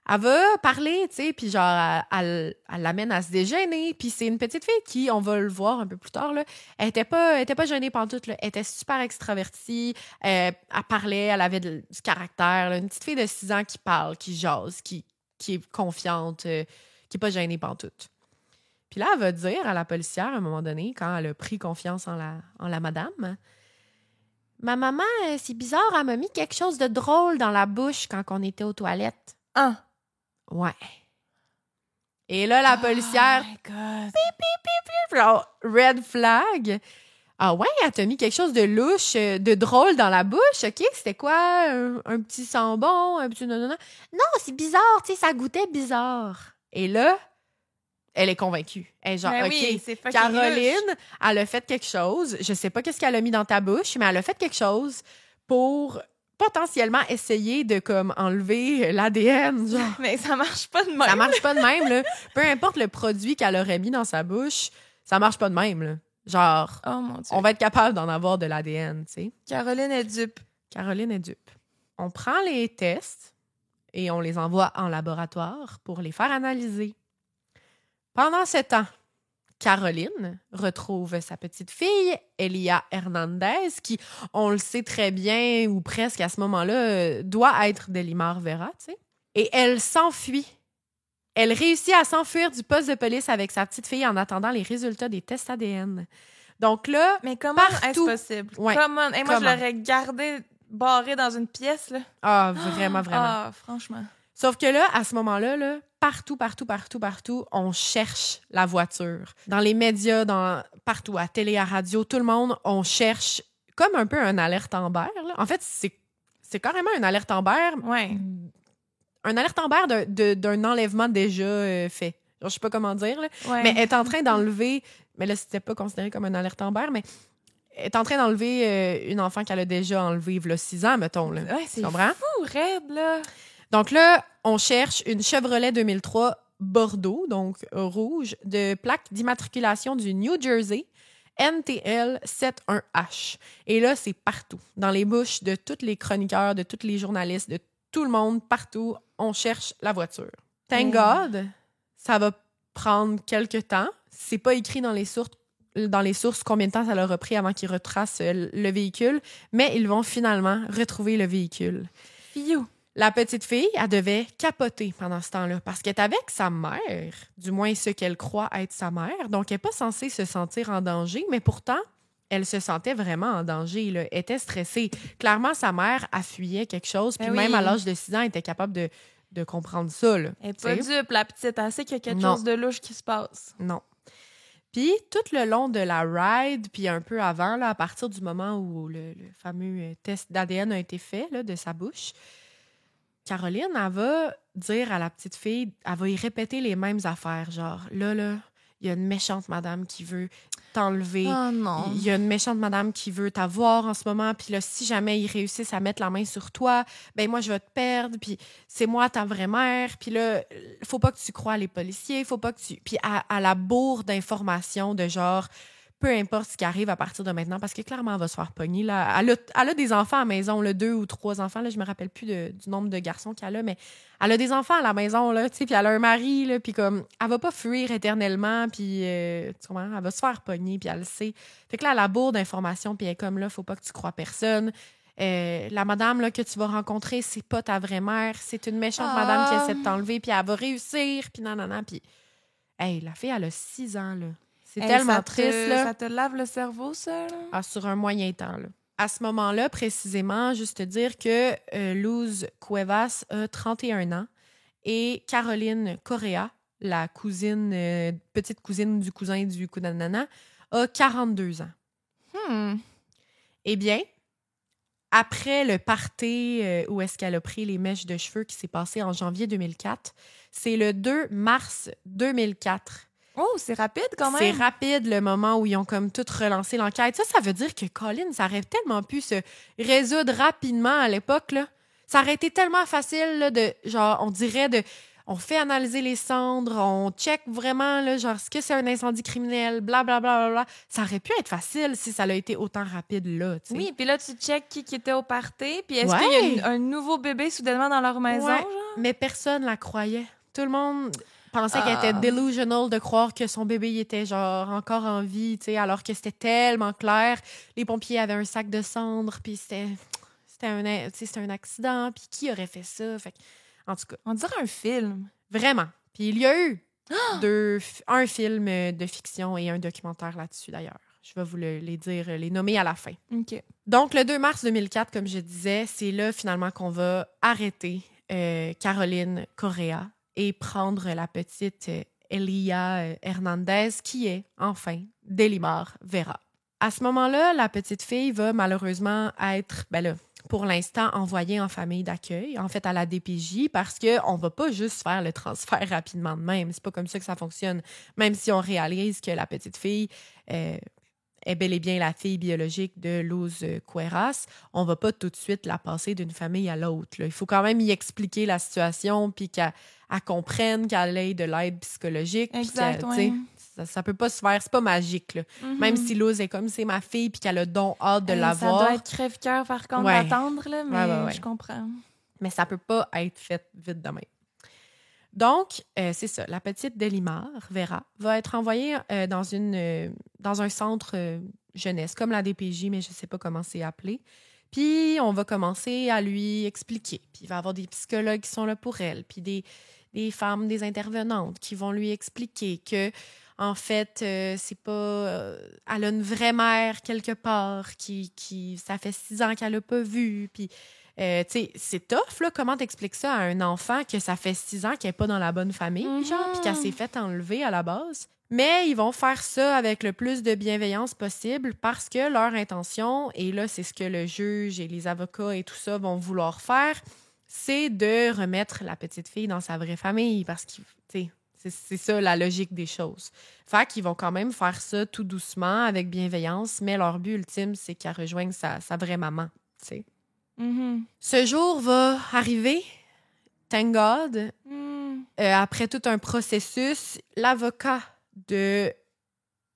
elle va parler, tu sais, puis genre, elle l'amène à se déjeuner. Puis c'est une petite fille qui, on va le voir un peu plus tard, là, elle était pas gênée pantoute, là. Elle était super extravertie, elle parlait, elle avait du caractère, là. Une petite fille de 6 ans qui parle, qui jase, qui est confiante, qui est pas gênée pantoute. Puis là, elle va dire à la policière, à un moment donné, quand elle a pris confiance en la madame... Ma maman, c'est bizarre, elle m'a mis quelque chose de drôle dans la bouche quand on était aux toilettes. Ah! Ouais. Et là, la policière... Oh my God! Pip, pip, pip, pip, genre, red flag. Ah ouais, elle t'a mis quelque chose de louche, de drôle dans la bouche, OK? C'était quoi? Un petit sambon? Un petit... Non, c'est bizarre, tu sais, ça goûtait bizarre. Et là... Elle est convaincue. Elle est genre, Ben OK, oui, Caroline, elle a fait quelque chose. Je sais pas qu'est-ce qu'elle a mis dans ta bouche, mais elle a fait quelque chose pour potentiellement essayer de comme enlever l'ADN. Genre. Mais ça marche pas de même. Ça marche pas de même, là. Peu importe le produit qu'elle aurait mis dans sa bouche, ça marche pas de même, là. Genre, oh mon Dieu. On va être capable d'en avoir de l'ADN, tu sais. Caroline est dupe. Caroline est dupe. On prend les tests et on les envoie en laboratoire pour les faire analyser. Pendant ce temps, Caroline retrouve sa petite fille, Elia Hernandez, qui, on le sait très bien, ou presque à ce moment-là, doit être Delimar Vera, tu sais. Et elle s'enfuit. Elle réussit à s'enfuir du poste de police avec sa petite fille en attendant les résultats des tests ADN. Donc là, mais comment est-ce possible? Ouais. Comment? Et moi, je l'aurais gardée barrée dans une pièce, là. Ah, vraiment, vraiment. Ah, franchement. Sauf que là, à ce moment-là, là, partout, on cherche la voiture. Dans les médias, partout, à télé, à radio, tout le monde, on cherche comme un peu un alerte Amber. Là. En fait, c'est carrément un alerte Amber. Ouais. Un alerte Amber d'un enlèvement déjà fait. Genre, je sais pas comment dire, là. Ouais. Mais elle est en train d'enlever... Mais là, c'était pas considéré comme un alerte Amber, mais elle est en train d'enlever une enfant qu'elle a déjà enlevée il y a 6 ans, mettons. Là. Ouais, c'est fou, raide, là. Donc là, on cherche une Chevrolet 2003 Bordeaux, donc rouge, de plaque d'immatriculation du New Jersey, NTL 71H. Et là, c'est partout. Dans les bouches de tous les chroniqueurs, de tous les journalistes, de tout le monde, partout, on cherche la voiture. Thank God, ça va prendre quelques temps. C'est pas écrit dans les sources combien de temps ça leur a pris avant qu'ils retracent le véhicule, mais ils vont finalement retrouver le véhicule. Fiou. La petite fille, elle devait capoter pendant ce temps-là parce qu'elle est avec sa mère, du moins ce qu'elle croit être sa mère. Donc, elle n'est pas censée se sentir en danger, mais pourtant, elle se sentait vraiment en danger. Là. Elle était stressée. Clairement, sa mère affuyait quelque chose, puis même à l'âge de 6 ans, elle était capable de comprendre ça. Là, elle n'est pas dupe, la petite. Elle sait qu'il y a quelque chose de louche qui se passe. Non. Puis, tout le long de la ride, puis un peu avant, là, à partir du moment où le fameux test d'ADN a été fait là, de sa bouche, Caroline, elle va dire à la petite fille, elle va y répéter les mêmes affaires. Genre, là, il y a une méchante madame qui veut t'enlever. Oh non. Il y a une méchante madame qui veut t'avoir en ce moment. Puis là, si jamais ils réussissent à mettre la main sur toi, ben moi, je vais te perdre. Puis c'est moi ta vraie mère. Puis là, faut pas que tu crois les policiers. Faut pas que tu... Puis à la bourre d'informations de genre... Peu importe ce qui arrive à partir de maintenant, parce que clairement, elle va se faire pogner. Là. Elle a des enfants à la maison, là, 2 ou 3 enfants. Là, je me rappelle plus du nombre de garçons qu'elle a, mais elle a des enfants à la maison, là, puis elle a un mari, là, puis comme, elle va pas fuir éternellement, puis tu comprends, elle va se faire pogner, puis elle le sait. Fait que là, elle a la bourre d'informations, puis elle est comme là, faut pas que tu crois personne. La madame là, que tu vas rencontrer, c'est pas ta vraie mère, c'est une méchante madame qui essaie de t'enlever, puis elle va réussir, puis nanana, puis... Hey, la fille, elle a 6 ans, là. C'est tellement triste, là. Ça te lave le cerveau, ça, là? Ah, sur un moyen temps, là. À ce moment-là, précisément, juste te dire que Luz Cuevas a 31 ans et Caroline Correa, la cousine, petite cousine du cousin du Kudanana, a 42 ans. Eh bien, après le party où est-ce qu'elle a pris les mèches de cheveux qui s'est passé en janvier 2004, c'est le 2 mars 2004. Oh, c'est rapide quand même. C'est rapide le moment où ils ont comme tout relancé l'enquête. Ça veut dire que Colin, ça aurait tellement pu se résoudre rapidement à l'époque, là. Ça aurait été tellement facile, là, de, genre, on dirait de... On fait analyser les cendres, on check vraiment, là, genre, est-ce que c'est un incendie criminel, blablabla. Bla, bla, bla. Ça aurait pu être facile si ça a été autant rapide, là, tu sais. Oui, puis là, tu checkes qui était au party, puis est-ce qu'il y a un nouveau bébé soudainement dans leur maison, genre? Mais personne la croyait. Tout le monde... pensait qu'elle était delusional de croire que son bébé il était genre encore en vie, tu sais, alors que c'était tellement clair. Les pompiers avaient un sac de cendres, puis c'était un accident, puis qui aurait fait ça? Fait, en tout cas. On dirait un film. Vraiment. Puis il y a eu un film de fiction et un documentaire là-dessus, d'ailleurs. Je vais vous les dire, les nommer à la fin. OK. Donc, le 2 mars 2004, comme je disais, c'est là, finalement, qu'on va arrêter Caroline Correa et prendre la petite Elia Hernandez, qui est, enfin, Delimar Vera. À ce moment-là, la petite fille va malheureusement être, pour l'instant, envoyée en famille d'accueil, en fait, à la DPJ, parce qu'on ne va pas juste faire le transfert rapidement de même. C'est pas comme ça que ça fonctionne. Même si on réalise que la petite fille est bel et bien la fille biologique de Luz Cuevas, on va pas tout de suite la passer d'une famille à l'autre. Là. Il faut quand même y expliquer la situation, puis qu'elle comprenne qu'elle ait de l'aide psychologique. Exact, ça peut pas se faire, c'est pas magique. Là. Mm-hmm. Même si Luz est comme c'est ma fille, puis qu'elle a donc hâte de l'avoir. Ça doit être crève-cœur, par contre, d'attendre, là, mais je comprends. Mais ça peut pas être fait vite de même. Donc, c'est ça. La petite Delimar, Vera, va être envoyée dans un centre jeunesse, comme la DPJ, mais je ne sais pas comment c'est appelé. Puis, on va commencer à lui expliquer. Puis, il va y avoir des psychologues qui sont là pour elle, puis des femmes, des intervenantes qui vont lui expliquer que, en fait, c'est pas... elle a une vraie mère quelque part qui ça fait 6 ans qu'elle n'a pas vu, puis... c'est tough, là. Comment t'expliques ça à un enfant que ça fait 6 ans qu'elle n'est pas dans la bonne famille, genre, puis qu'elle s'est fait enlever à la base? Mais ils vont faire ça avec le plus de bienveillance possible parce que leur intention, et là, c'est ce que le juge et les avocats et tout ça vont vouloir faire, c'est de remettre la petite fille dans sa vraie famille parce que, c'est ça la logique des choses. Fait qu'ils vont quand même faire ça tout doucement, avec bienveillance, mais leur but ultime, c'est qu'elle rejoigne sa vraie maman, tu sais. Mm-hmm. Ce jour va arriver, thank God. Après tout un processus, l'avocat de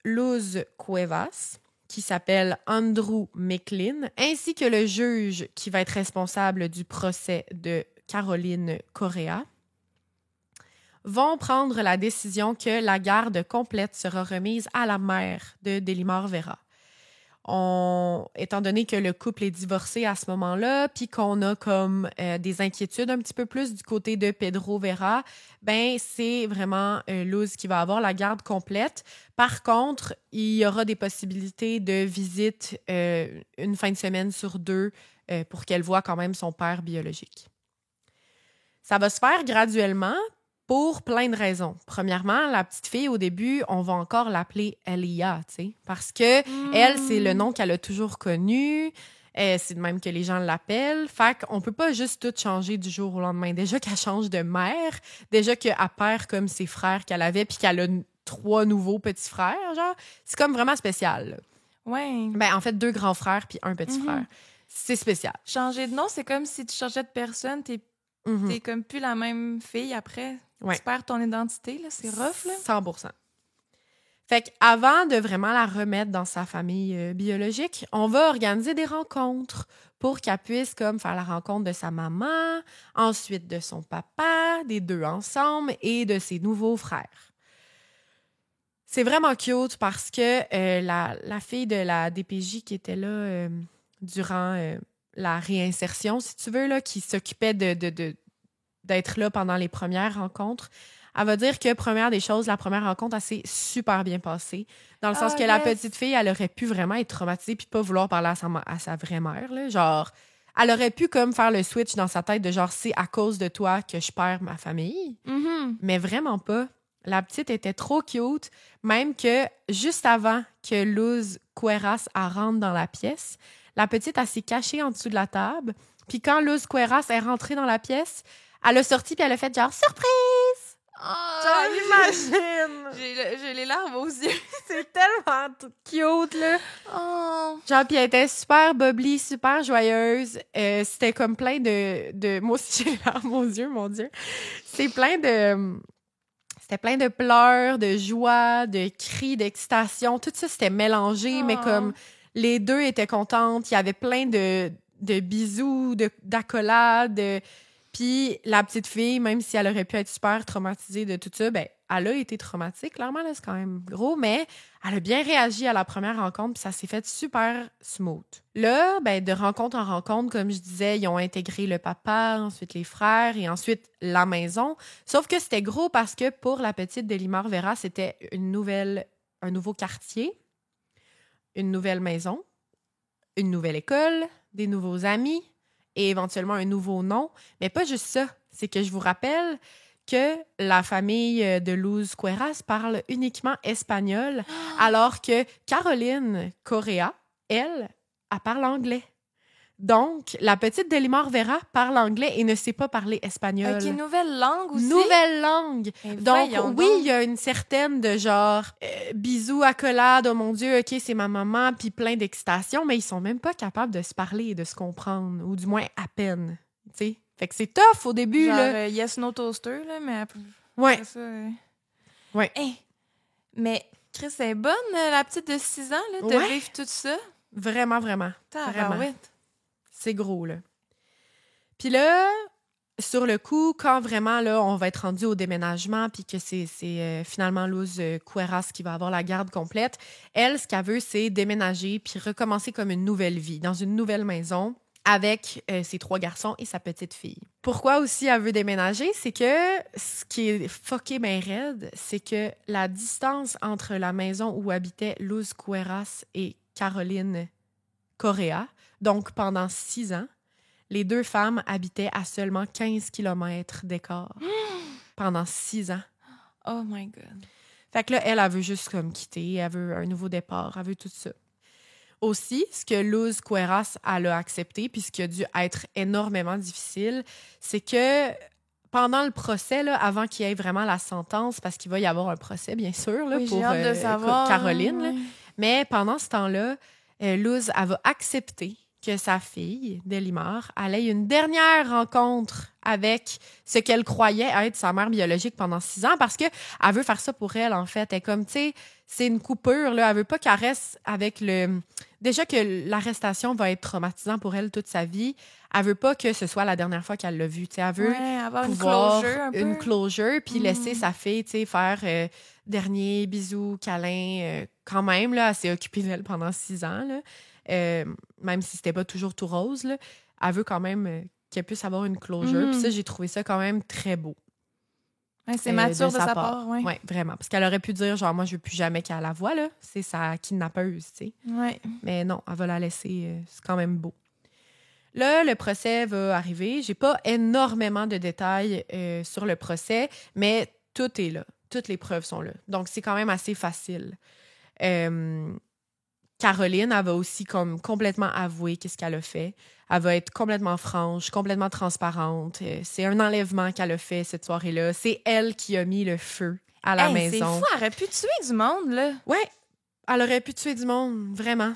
Luz Cuevas, qui s'appelle Andrew McLean, ainsi que le juge qui va être responsable du procès de Caroline Correa, vont prendre la décision que la garde complète sera remise à la mère de Delimar Vera. étant donné que le couple est divorcé à ce moment-là, puis qu'on a comme des inquiétudes un petit peu plus du côté de Pedro Vera, ben c'est vraiment Luz qui va avoir la garde complète. Par contre, il y aura des possibilités de visite une fin de semaine sur 2 pour qu'elle voie quand même son père biologique. Ça va se faire graduellement pour plein de raisons. Premièrement, la petite fille, au début, on va encore l'appeler Elia, tu sais, parce que elle, c'est le nom qu'elle a toujours connu. C'est de même que les gens l'appellent. Fait qu'on peut pas juste tout changer du jour au lendemain. Déjà qu'elle change de mère, déjà qu'elle perd comme ses frères qu'elle avait, puis qu'elle a 3 nouveaux petits frères, genre. C'est comme vraiment spécial, là. Ouais. Ben, en fait, 2 grands frères puis un petit frère. C'est spécial. Changer de nom, c'est comme si tu changeais de personne, t'es comme plus la même fille après. Ouais. Tu perds ton identité, là. C'est rough, là. 100%. Fait qu'avant de vraiment la remettre dans sa famille biologique, on va organiser des rencontres pour qu'elle puisse comme faire la rencontre de sa maman, ensuite de son papa, des 2 ensemble et de ses nouveaux frères. C'est vraiment cute parce que la fille de la DPJ qui était là durant la réinsertion, si tu veux, là, qui s'occupait d'être là pendant les premières rencontres, elle va dire que, première des choses, la première rencontre, elle s'est super bien passée. Dans le sens que la petite fille, elle aurait pu vraiment être traumatisée puis pas vouloir parler à sa vraie mère. Là. Genre, elle aurait pu comme faire le switch dans sa tête de genre, c'est à cause de toi que je perds ma famille. Mais vraiment pas. La petite était trop cute, même que juste avant que Luz Cueras elle rentre dans la pièce, la petite, elle s'est cachée en dessous de la table. Puis quand Luz Cueras est rentrée dans la pièce, elle a sorti puis elle a fait genre « Surprise! » Genre, imagine! J'ai les larmes aux yeux. C'est tellement cute, là. Oh. Genre, puis elle était super bubbly, super joyeuse. C'était comme plein de... Moi aussi, j'ai les larmes aux yeux, mon Dieu. C'était plein de pleurs, de joie, de cris, d'excitation. Tout ça, c'était mélangé, mais comme les 2 étaient contentes. Il y avait plein de bisous, d'accolades. Puis la petite fille, même si elle aurait pu être super traumatisée de tout ça, ben elle a été traumatisée. Clairement, là, c'est quand même gros, mais elle a bien réagi à la première rencontre, puis ça s'est fait super smooth. Là, ben de rencontre en rencontre, comme je disais, ils ont intégré le papa, ensuite les frères et ensuite la maison. Sauf que c'était gros parce que pour la petite de Limar Vera, c'était un nouveau quartier, une nouvelle maison, une nouvelle école, des nouveaux amis et éventuellement un nouveau nom. Mais pas juste ça, c'est que je vous rappelle que la famille de Luz Cueras parle uniquement espagnol, alors que Caroline Correa, elle parle anglais. Donc, la petite de Limar Vera parle anglais et ne sait pas parler espagnol. OK, nouvelle langue aussi? Nouvelle langue! Donc, oui, il y a une certaine de genre bisous, accolades, oh mon Dieu, OK, c'est ma maman, puis plein d'excitation, mais ils sont même pas capables de se parler et de se comprendre, ou du moins à peine, tu sais. Fait que c'est tough au début, genre, là. yes, no toaster, là, mais Ouais. après ça... Ouais. Hey, mais Chris, elle est bonne, la petite de 6 ans, là, de vivre tout ça. Vraiment, vraiment. Vraiment. C'est gros, là. Puis là, sur le coup, quand vraiment, là, on va être rendu au déménagement puis que c'est finalement Luz Cueras qui va avoir la garde complète, elle, ce qu'elle veut, c'est déménager puis recommencer comme une nouvelle vie, dans une nouvelle maison, avec ses 3 garçons et sa petite fille. Pourquoi aussi elle veut déménager? C'est que ce qui est fucké ben raide, c'est que la distance entre la maison où habitaient Luz Cueras et Caroline Correa, donc pendant 6 ans, les 2 femmes habitaient à seulement 15 km d'écart pendant 6 ans. Oh my God. Fait que là, elle veut juste comme quitter, elle veut un nouveau départ, elle veut tout ça. Aussi, ce que Luz Cueras elle a accepté, puis ce qui a dû être énormément difficile, c'est que pendant le procès, là, avant qu'il y ait vraiment la sentence, parce qu'il va y avoir un procès, bien sûr, là, pour de savoir, Caroline, ouais. là, mais pendant ce temps-là, Luz, elle va accepter que sa fille, Delimar, elle ait une dernière rencontre avec ce qu'elle croyait être sa mère biologique pendant 6 ans parce qu'elle veut faire ça pour elle, en fait. Elle est comme, tu sais, c'est une coupure, là. Elle veut pas qu'elle reste avec le... Déjà que l'arrestation va être traumatisante pour elle toute sa vie, elle veut pas que ce soit la dernière fois qu'elle l'a vue, tu sais. Elle veut avoir pouvoir une closure puis laisser sa fille, tu sais, faire dernier bisou, câlin. Quand même, là, elle s'est occupée d'elle pendant 6 ans, là. Même si c'était pas toujours tout rose, là, elle veut quand même qu'elle puisse avoir une closure. Puis ça, j'ai trouvé ça quand même très beau. Ouais, c'est mature de sa part. Oui, vraiment. Parce qu'elle aurait pu dire, genre, moi, je veux plus jamais qu'elle la voie, là. C'est sa kidnappeuse, tu sais. Ouais. Mais non, elle va la laisser. C'est quand même beau. Là, le procès va arriver. J'ai pas énormément de détails sur le procès, mais tout est là. Toutes les preuves sont là. Donc, c'est quand même assez facile. Caroline, elle va aussi comme complètement avouer qu'est-ce qu'elle a fait. Elle va être complètement franche, complètement transparente. C'est un enlèvement qu'elle a fait cette soirée-là. C'est elle qui a mis le feu à la maison. C'est fou, elle aurait pu tuer du monde, là. Ouais, elle aurait pu tuer du monde, vraiment.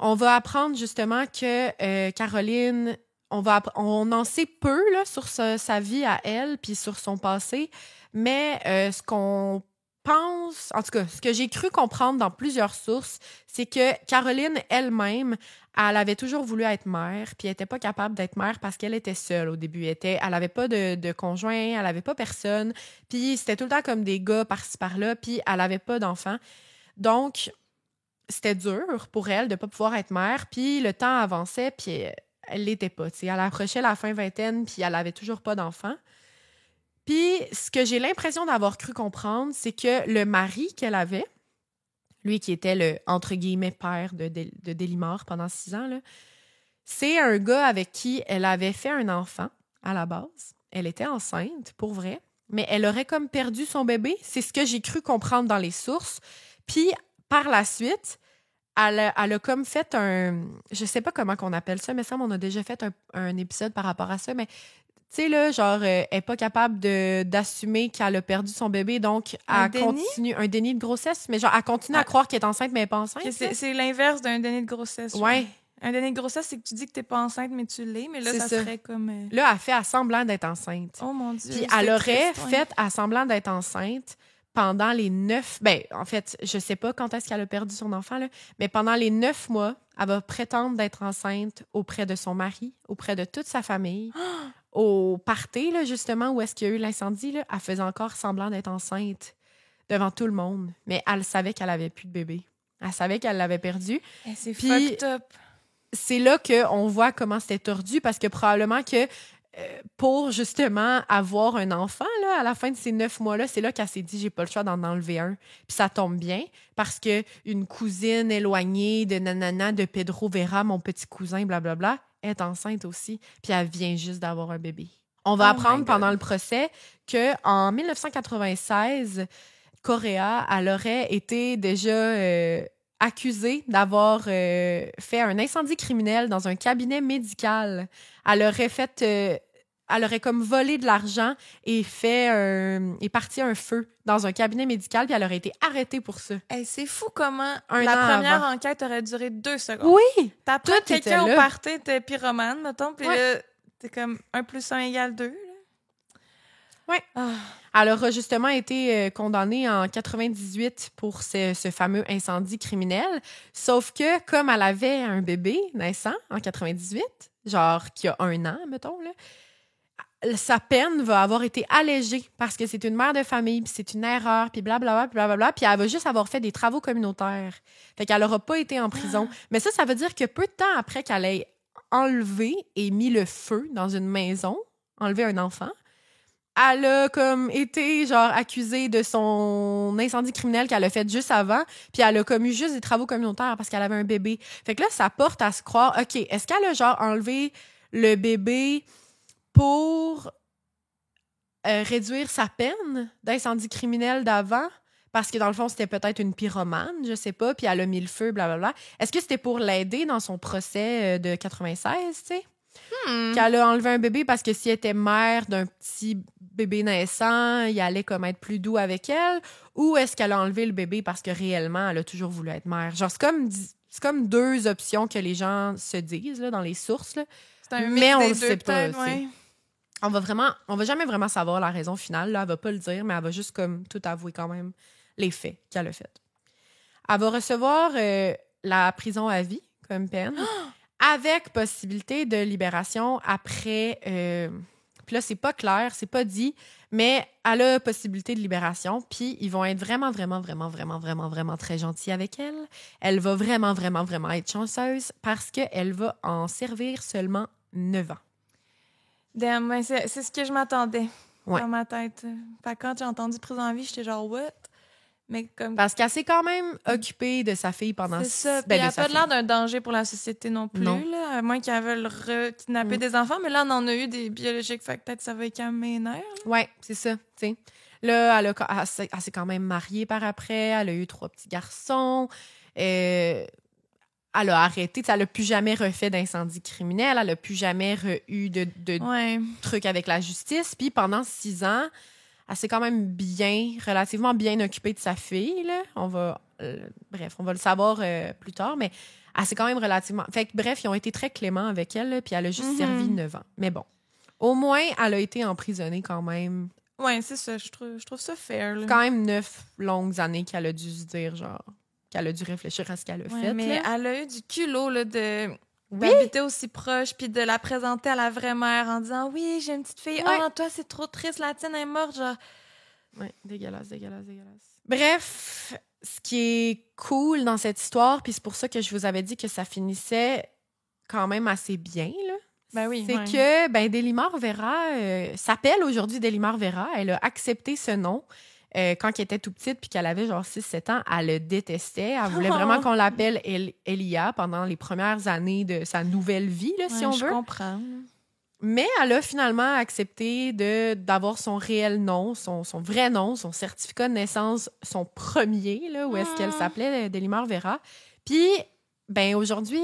On va apprendre justement que Caroline, on en sait peu là, sur sa vie à elle puis sur son passé, mais ce qu'on pense, en tout cas, ce que j'ai cru comprendre dans plusieurs sources, c'est que Caroline elle-même, elle avait toujours voulu être mère, puis elle n'était pas capable d'être mère parce qu'elle était seule au début. Elle n'avait pas de conjoint, elle n'avait pas personne, puis c'était tout le temps comme des gars par-ci par-là, puis elle n'avait pas d'enfants. Donc, c'était dur pour elle de ne pas pouvoir être mère, puis le temps avançait, puis elle l'était pas. T'sais. Elle approchait la fin vingtaine, puis elle avait toujours pas d'enfants. Puis, ce que j'ai l'impression d'avoir cru comprendre, c'est que le mari qu'elle avait, lui qui était le, entre guillemets, père de Delimar pendant 6 ans, là, c'est un gars avec qui elle avait fait un enfant à la base. Elle était enceinte, pour vrai, mais elle aurait comme perdu son bébé. C'est ce que j'ai cru comprendre dans les sources. Puis, par la suite, elle a comme fait un... Je sais pas comment qu'on appelle ça, mais ça, on a déjà fait un épisode par rapport à ça, mais tu sais, là, genre, elle n'est pas capable d'assumer qu'elle a perdu son bébé, donc elle continue... Un déni de grossesse, mais genre, elle continue à croire qu'elle est enceinte, mais elle n'est pas enceinte. C'est l'inverse d'un déni de grossesse. Ouais. Un déni de grossesse, c'est que tu dis que tu n'es pas enceinte, mais tu l'es, mais là, ça serait comme... Là, elle fait semblant d'être enceinte. Oh mon Dieu. Puis elle aurait fait semblant d'être enceinte pendant les 9... Ben, en fait, je sais pas quand est-ce qu'elle a perdu son enfant, là, mais pendant les 9 mois, elle va prétendre d'être enceinte auprès de son mari, auprès de toute sa famille. Au party, là, justement, où est-ce qu'il y a eu l'incendie, là, elle faisait encore semblant d'être enceinte devant tout le monde. Mais elle savait qu'elle avait plus de bébé. Elle savait qu'elle l'avait perdu. C'est fucked up. C'est là qu'on voit comment c'était tordu, parce que probablement que pour justement avoir un enfant, là, à la fin de ces 9 mois-là, c'est là qu'elle s'est dit, j'ai pas le choix d'en enlever un. Puis ça tombe bien, parce que une cousine éloignée de nanana, de Pedro Vera, mon petit cousin, blablabla, est enceinte aussi, puis elle vient juste d'avoir un bébé. On va apprendre pendant le procès qu'en 1996, Correa, elle aurait été déjà accusée d'avoir fait un incendie criminel dans un cabinet médical. Elle aurait comme volé de l'argent et parti un feu dans un cabinet médical, puis elle aurait été arrêtée pour ça. Hey, c'est fou comment la première enquête aurait duré 2 secondes. Oui! T'apprends quelqu'un au party, t'es pyromane, mettons, puis là, t'es comme 1 + 1 = 2. Oui. Elle aura justement été condamnée en 98 pour ce fameux incendie criminel, sauf que comme elle avait un bébé naissant en 98, genre qui a 1 an, mettons, là, sa peine va avoir été allégée parce que c'est une mère de famille, puis c'est une erreur, puis blablabla, puis elle va juste avoir fait des travaux communautaires. Fait qu'elle n'aura pas été en prison. Mais ça veut dire que peu de temps après qu'elle ait enlevé et mis le feu dans une maison, enlevé un enfant, elle a comme été genre accusée de son incendie criminel qu'elle a fait juste avant, puis elle a commis juste des travaux communautaires parce qu'elle avait un bébé. Fait que là, ça porte à se croire, OK, est-ce qu'elle a genre enlevé le bébé pour réduire sa peine d'incendie criminel d'avant? Parce que dans le fond, c'était peut-être une pyromane, je sais pas, puis elle a mis le feu, blablabla. Est-ce que c'était pour l'aider dans son procès de 96, tu sais? Qu'elle a enlevé un bébé parce que si elle était mère d'un petit bébé naissant, il allait comme être plus doux avec elle? Ou est-ce qu'elle a enlevé le bébé parce que réellement, elle a toujours voulu être mère? Genre, C'est comme deux options que les gens se disent là, dans les sources. Là. C'est un mais mix on des le deux, sait pas. peut-être, ouais. On va jamais vraiment savoir la raison finale. Là. Elle va pas le dire, mais elle va juste comme tout avouer quand même les faits qu'elle a fait. Elle va recevoir la prison à vie comme peine, avec possibilité de libération après... puis là, c'est pas clair, c'est pas dit, mais elle a possibilité de libération, puis ils vont être vraiment, vraiment, vraiment, vraiment, vraiment, vraiment très gentils avec elle. Elle va vraiment, vraiment, vraiment être chanceuse parce qu'elle va en servir seulement 9 ans. Damn, ouais, c'est ce que je m'attendais dans ma tête. Fait que quand j'ai entendu prison à vie, j'étais genre, what? Mais comme... Parce qu'elle s'est quand même occupée de sa fille pendant... C'est ça. Puis Ben, elle n'a de sa pas fille. l'air d'un danger pour la société non plus, Non. là, à moins qu'elle veuille kidnapper des enfants. Mais là, on en a eu des biologiques, fait que peut-être ça va calmer les nerfs. Ouais, c'est ça, tu sais. Là, elle s'est quand même mariée par après. Elle a eu 3 petits garçons. Elle a arrêté. Elle n'a plus jamais refait d'incendie criminel. Elle n'a plus jamais eu de trucs avec la justice. Puis pendant 6 ans, elle s'est quand même relativement bien occupée de sa fille. Là. On va le savoir plus tard, mais elle s'est quand même relativement... Fait que, bref, ils ont été très cléments avec elle, là, puis elle a juste servi 9 ans. Mais bon, au moins, elle a été emprisonnée quand même. Ouais, c'est ça. Je trouve ça fair. Là. Quand même 9 longues années qu'elle a dû se dire, genre, qu'elle a dû réfléchir à ce qu'elle a fait. Mais là. elle a eu du culot là, d'habiter aussi proche, puis de la présenter à la vraie mère en disant « Oui, j'ai une petite fille. Ouais. Oh, toi, c'est trop triste. La tienne est morte. » Genre... Ouais, dégueulasse. Bref, ce qui est cool dans cette histoire, puis c'est pour ça que je vous avais dit que ça finissait quand même assez bien, là. Ben oui, c'est que Delimar Vera s'appelle aujourd'hui Delimar Vera. Elle a accepté ce nom quand elle était tout petite puis qu'elle avait genre 6-7 ans. Elle le détestait. Elle voulait vraiment qu'on l'appelle Elia pendant les premières années de sa nouvelle vie, là, si on veut. Je comprends. Mais elle a finalement accepté d'avoir son réel nom, son vrai nom, son certificat de naissance, son premier, là, où est-ce qu'elle s'appelait Delimar Vera. Puis... aujourd'hui,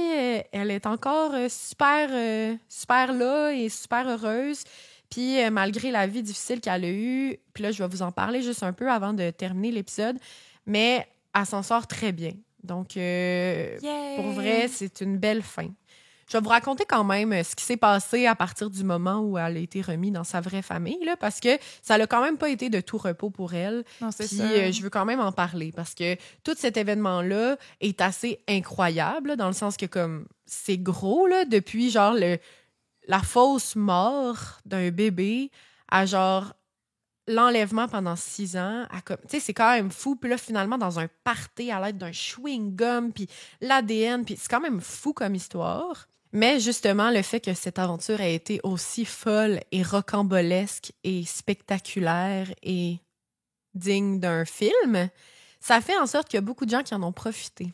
elle est encore super là et super heureuse. Puis malgré la vie difficile qu'elle a eue, puis là, je vais vous en parler juste un peu avant de terminer l'épisode, mais elle s'en sort très bien. Donc, pour vrai, c'est une belle fin. Je vais vous raconter quand même ce qui s'est passé à partir du moment où elle a été remise dans sa vraie famille, là, parce que ça n'a quand même pas été de tout repos pour elle. Non, c'est Puis ça. je veux quand même en parler parce que tout cet événement-là est assez incroyable, là, dans le sens que comme c'est gros, là, depuis genre la fausse mort d'un bébé à genre l'enlèvement pendant 6 ans, tu sais, c'est quand même fou. Puis là, finalement, dans un party à l'aide d'un chewing-gum, puis l'ADN, puis c'est quand même fou comme histoire. Mais justement, le fait que cette aventure ait été aussi folle et rocambolesque et spectaculaire et digne d'un film, ça fait en sorte qu'il y a beaucoup de gens qui en ont profité.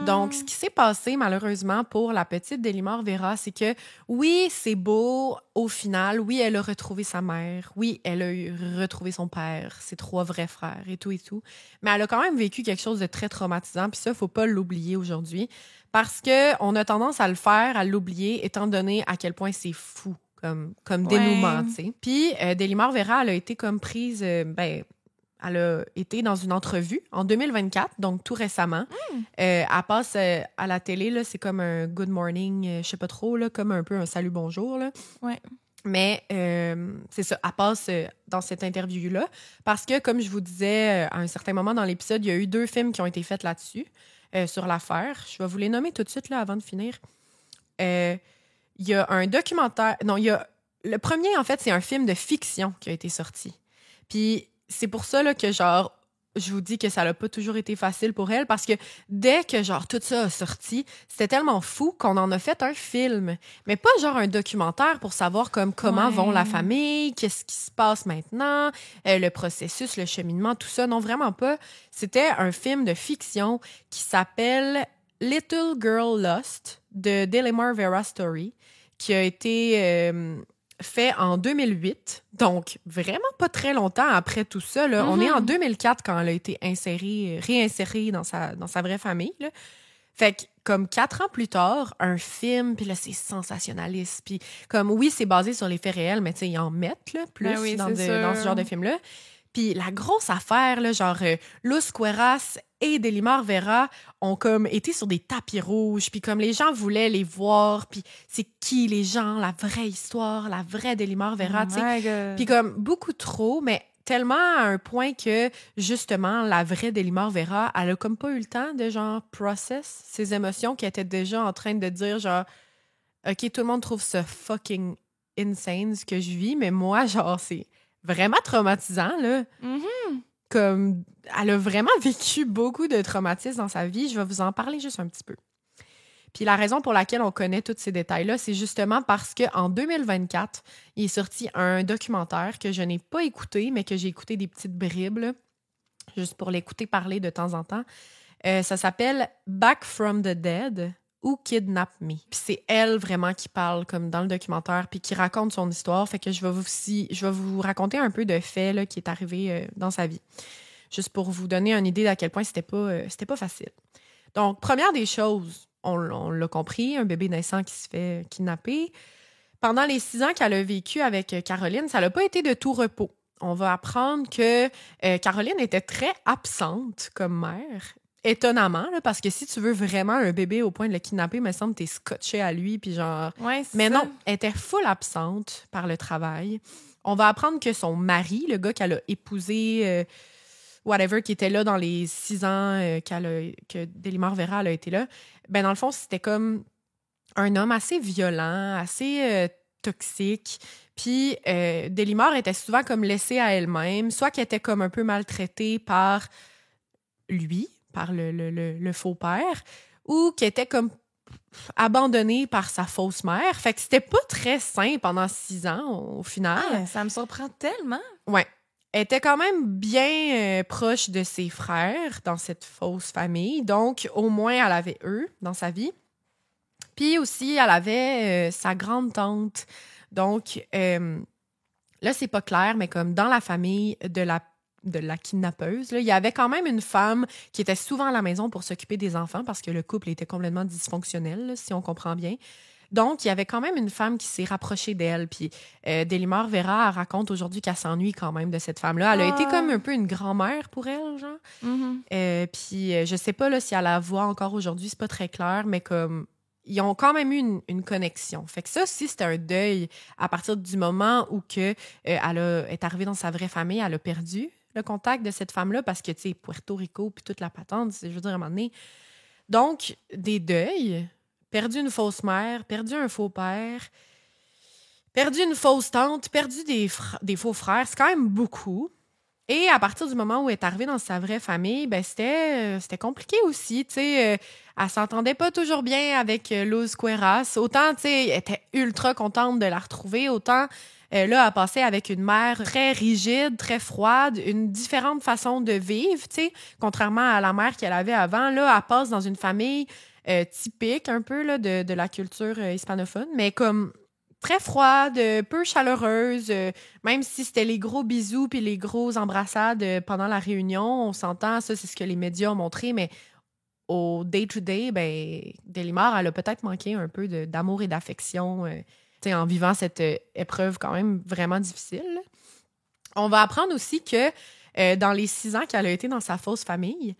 Donc, ce qui s'est passé, malheureusement, pour la petite Delimar Vera, c'est que, oui, c'est beau, au final. Oui, elle a retrouvé sa mère. Oui, elle a retrouvé son père, ses 3 vrais frères et tout. Mais elle a quand même vécu quelque chose de très traumatisant. Puis ça, faut pas l'oublier aujourd'hui. Parce qu'on a tendance à le faire, à l'oublier, étant donné à quel point c'est fou comme dénouement, tu sais. Puis, Delimar Vera, elle a été comme prise... elle a été dans une entrevue en 2024, donc tout récemment. Elle passe à la télé, là, c'est comme un good morning, je sais pas trop, là, comme un peu un salut bonjour. Là. Ouais. Mais c'est ça, elle passe dans cette interview-là parce que, comme je vous disais, à un certain moment dans l'épisode, il y a eu 2 films qui ont été faits là-dessus, sur l'affaire. Je vais vous les nommer tout de suite là, avant de finir. Il y a un documentaire... Non, il y a... Le premier, en fait, c'est un film de fiction qui a été sorti. Puis c'est pour ça là, que, genre, je vous dis que ça n'a pas toujours été facile pour elle parce que dès que, genre, tout ça a sorti, c'était tellement fou qu'on en a fait un film. Mais pas, genre, un documentaire pour savoir comment vont la famille, qu'est-ce qui se passe maintenant, le processus, le cheminement, tout ça. Non, vraiment pas. C'était un film de fiction qui s'appelle Little Girl Lost de Delimar Vera Story qui a été... fait en 2008, donc vraiment pas très longtemps après tout ça. Là. On est en 2004 quand elle a été réinsérée dans sa vraie famille. Là. Fait que comme 4 ans plus tard, un film, puis là, c'est sensationnaliste. Puis comme, oui, c'est basé sur les faits réels, mais tu sais, ils en mettent là, plus dans ce genre de film-là. Puis la grosse affaire, là, genre Luz Cueras et Delimar Vera ont comme été sur des tapis rouges, puis comme les gens voulaient les voir, puis c'est qui les gens, la vraie histoire, la vraie Delimar Vera, tu sais. Puis comme beaucoup trop, mais tellement à un point que, justement, la vraie Delimar Vera, elle a comme pas eu le temps de, genre, process ses émotions qui étaient déjà en train de dire, genre, OK, tout le monde trouve ça fucking insane, ce que je vis, mais moi, genre, c'est vraiment traumatisant, là. Mm-hmm. Comme, elle a vraiment vécu beaucoup de traumatismes dans sa vie. Je vais vous en parler juste un petit peu. Puis la raison pour laquelle on connaît tous ces détails-là, c'est justement parce qu'en 2024, il est sorti un documentaire que je n'ai pas écouté, mais que j'ai écouté des petites bribes, là, juste pour l'écouter parler de temps en temps. Ça s'appelle « Back from the Dead » ou « Kidnap Me ». Puis c'est elle vraiment qui parle comme dans le documentaire puis qui raconte son histoire. Fait que je vais vous raconter un peu de faits là, qui est arrivé dans sa vie. Juste pour vous donner une idée d'à quel point c'était pas facile. Donc, première des choses, on l'a compris, un bébé naissant qui se fait kidnapper. Pendant les 6 ans qu'elle a vécu avec Caroline, ça n'a pas été de tout repos. On va apprendre que Caroline était très absente comme mère. Étonnamment, là, parce que si tu veux vraiment un bébé au point de le kidnapper, il me semble que t'es scotché à lui, puis genre... Ouais, c'est mais ça. non, elle était full absente par le travail. On va apprendre que son mari, le gars qu'elle a épousé, whatever, qui était là dans les 6 ans que Delimar Vera elle a été là, ben dans le fond, c'était comme un homme assez violent, assez toxique. Puis Delimar était souvent comme laissée à elle-même, soit qu'elle était comme un peu maltraitée par lui, par le faux père, ou qui était comme abandonnée par sa fausse mère. Fait que c'était pas très sain pendant 6 ans, au final. Ah, ça me surprend tellement. Ouais. Elle était quand même bien proche de ses frères dans cette fausse famille. Donc, au moins, elle avait eux dans sa vie. Puis aussi, elle avait sa grande-tante. Donc, là, c'est pas clair, mais comme dans la famille de la kidnappeuse, là, il y avait quand même une femme qui était souvent à la maison pour s'occuper des enfants parce que le couple était complètement dysfonctionnel, là, si on comprend bien. Donc, il y avait quand même une femme qui s'est rapprochée d'elle. Puis Delimar Vera elle raconte aujourd'hui qu'elle s'ennuie quand même de cette femme-là. Elle a été comme un peu une grand-mère pour elle, genre. Mm-hmm. Puis je sais pas là, si elle la voit encore aujourd'hui, c'est pas très clair, mais comme ils ont quand même eu une connexion. Fait que ça aussi, c'était un deuil à partir du moment où elle est arrivée dans sa vraie famille, elle a perdu le contact de cette femme-là parce que, tu sais, Puerto Rico puis toute la patente, je veux dire, à un moment donné. Donc, des deuils, perdu une fausse mère, perdu un faux père, perdu une fausse tante, perdu des faux frères, c'est quand même beaucoup. Et à partir du moment où elle est arrivée dans sa vraie famille, ben c'était compliqué aussi, tu sais. Elle s'entendait pas toujours bien avec Luz Cueras. Autant, tu sais, elle était ultra contente de la retrouver, autant là, elle passait avec une mère très rigide, très froide, une différente façon de vivre, tu sais. Contrairement à la mère qu'elle avait avant, là, elle passe dans une famille typique un peu là, de la culture hispanophone, mais comme très froide, peu chaleureuse, même si c'était les gros bisous puis les gros embrassades pendant la réunion, on s'entend, ça c'est ce que les médias ont montré, mais au day-to-day, ben, Delimar, elle a peut-être manqué un peu d'amour et d'affection en vivant cette épreuve quand même vraiment difficile. On va apprendre aussi que dans les 6 ans qu'elle a été dans sa fausse famille,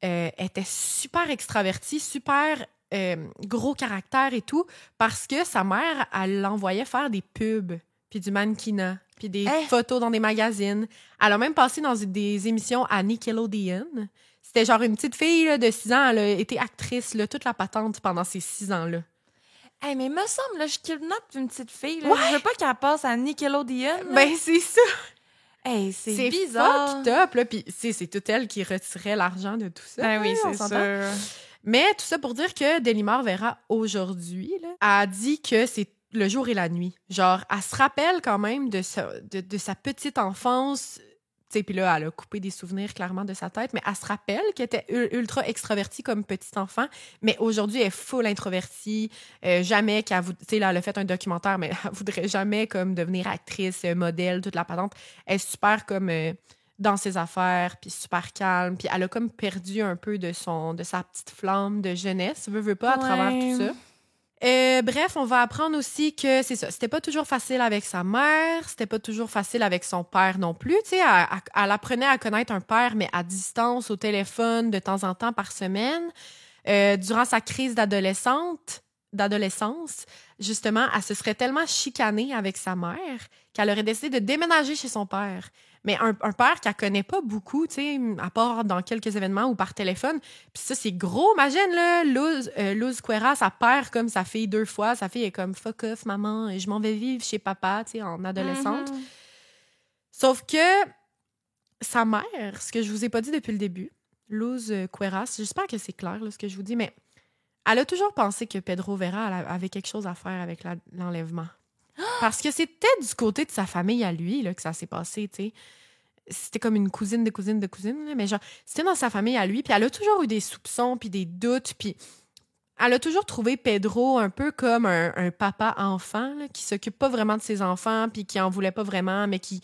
elle était super extravertie, super gros caractère et tout, parce que sa mère, elle l'envoyait faire des pubs, puis du mannequinat, puis des photos dans des magazines. Elle a même passé dans des émissions à Nickelodeon. C'était genre une petite fille là, de 6 ans, elle a été actrice, là, toute la patente pendant ces 6 ans-là. Hey, mais il me semble, là, je kidnappe une petite fille. Là. Ouais. Je veux pas qu'elle passe à Nickelodeon. Là. Ben, c'est ça! Hey, c'est bizarre. Fucked up, là. Puis, c'est toute elle qui retirait l'argent de tout ça. Ben oui, on c'est s'entend. sûr. Mais tout ça pour dire que Delimar Vera, aujourd'hui, là, a dit que c'est le jour et la nuit. Genre, elle se rappelle quand même de sa petite enfance. Tu sais, puis là, elle a coupé des souvenirs clairement de sa tête, mais elle se rappelle qu'elle était ultra extravertie comme petit enfant, mais aujourd'hui, elle est full introvertie. Jamais qu'elle tu sais, là, elle a fait un documentaire, mais elle voudrait jamais comme devenir actrice, modèle, toute la patente. Elle est super comme dans ses affaires, puis super calme, puis elle a comme perdu un peu de sa petite flamme de jeunesse, veut pas, à travers tout ça. Bref, on va apprendre aussi que c'est ça. C'était pas toujours facile avec sa mère, c'était pas toujours facile avec son père non plus. Tu sais, elle apprenait à connaître un père, mais à distance, au téléphone, de temps en temps par semaine. Durant sa crise d'adolescence, justement, elle se serait tellement chicanée avec sa mère qu'elle aurait décidé de déménager chez son père. Mais un père qu'elle connaît pas beaucoup, tu sais, à part dans quelques événements ou par téléphone. Puis ça, c'est gros. Imagine, là, Luz Cuera, ça perd comme sa fille 2 fois. Sa fille est comme « fuck off, maman, je m'en vais vivre chez papa », tu sais, en adolescente. Sauf que sa mère, ce que je vous ai pas dit depuis le début, Luz Cueras, j'espère que c'est clair, là, ce que je vous dis, mais elle a toujours pensé que Pedro Vera avait quelque chose à faire avec l'enlèvement. Parce que c'était du côté de sa famille à lui là, que ça s'est passé, tu sais. C'était comme une cousine de cousine de cousine, là, mais genre, c'était dans sa famille à lui, puis elle a toujours eu des soupçons, puis des doutes, puis elle a toujours trouvé Pedro un peu comme un papa-enfant, là, qui s'occupe pas vraiment de ses enfants, puis qui en voulait pas vraiment, mais qui...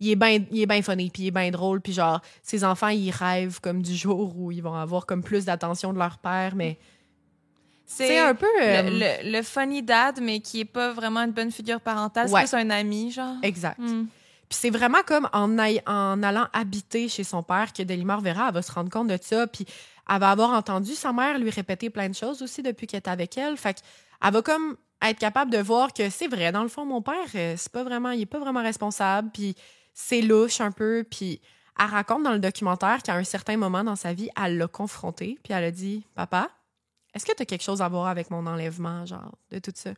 Il est bien funny, puis il est bien drôle, puis genre, ses enfants, ils rêvent comme du jour où ils vont avoir comme plus d'attention de leur père, mais... C'est un peu le funny dad, mais qui est pas vraiment une bonne figure parentale. C'est plus un ami, genre. Exact. Puis c'est vraiment comme en allant habiter chez son père que Delimar Vera, elle va se rendre compte de ça. Puis elle va avoir entendu sa mère lui répéter plein de choses aussi depuis qu'elle est avec elle. Fait qu'elle va comme être capable de voir que c'est vrai. Dans le fond, mon père, il est pas vraiment responsable. Puis c'est louche un peu. Puis elle raconte dans le documentaire qu'à un certain moment dans sa vie, elle l'a confronté. Puis elle a dit « Papa, est-ce que tu as quelque chose à voir avec mon enlèvement, genre, de tout ça? »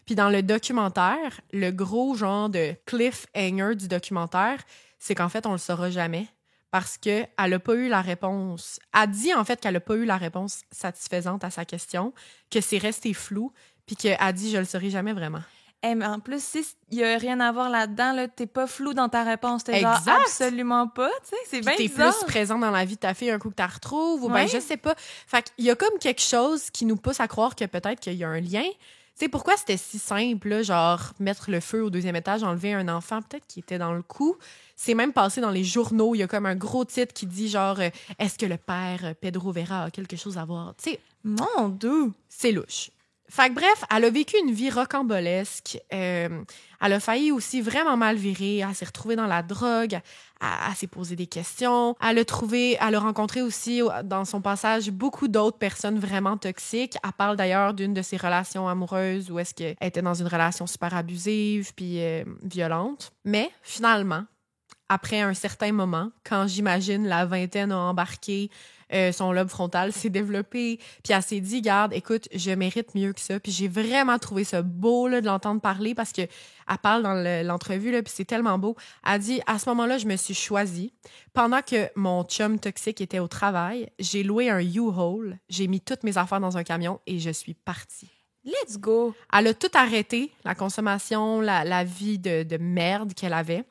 Puis dans le documentaire, le gros genre de cliffhanger du documentaire, c'est qu'en fait, on le saura jamais parce qu'elle n'a pas eu la réponse. Elle dit en fait qu'elle n'a pas eu la réponse satisfaisante à sa question, que c'est resté flou, puis qu'elle dit « je le saurai jamais vraiment ». Mais en plus, s'il n'y a rien à voir là-dedans, là, t'es pas flou dans ta réponse. T'es genre absolument pas, tu sais, c'est bien bizarre. T'es plus présent dans la vie de ta fille un coup que tu la retrouves, ou ben je sais pas. Fait qu'il y a comme quelque chose qui nous pousse à croire que peut-être qu'il y a un lien. Tu sais, pourquoi c'était si simple, là, genre mettre le feu au 2e étage, enlever un enfant, peut-être qui était dans le coup. C'est même passé dans les journaux, il y a comme un gros titre qui dit genre « Est-ce que le père Pedro Vera a quelque chose à voir? » Tu sais, mon Dieu! C'est louche. Fait que bref, elle a vécu une vie rocambolesque. Elle a failli aussi vraiment mal virer. Elle s'est retrouvée dans la drogue. Elle s'est posé des questions. Elle a rencontré aussi, dans son passage, beaucoup d'autres personnes vraiment toxiques. Elle parle d'ailleurs d'une de ses relations amoureuses où est-ce qu'elle était dans une relation super abusive puis violente. Mais finalement, après un certain moment, quand j'imagine la vingtaine a embarqué, son lobe frontal s'est développé, puis elle s'est dit, garde, écoute, je mérite mieux que ça. Puis j'ai vraiment trouvé ça beau là, de l'entendre parler parce que elle parle dans l'entrevue, là, puis c'est tellement beau. Elle dit, à ce moment-là, je me suis choisie. Pendant que mon chum toxique était au travail, j'ai loué un U-Haul, j'ai mis toutes mes affaires dans un camion et je suis partie. Let's go! Elle a tout arrêté, la consommation, la vie de merde qu'elle avait.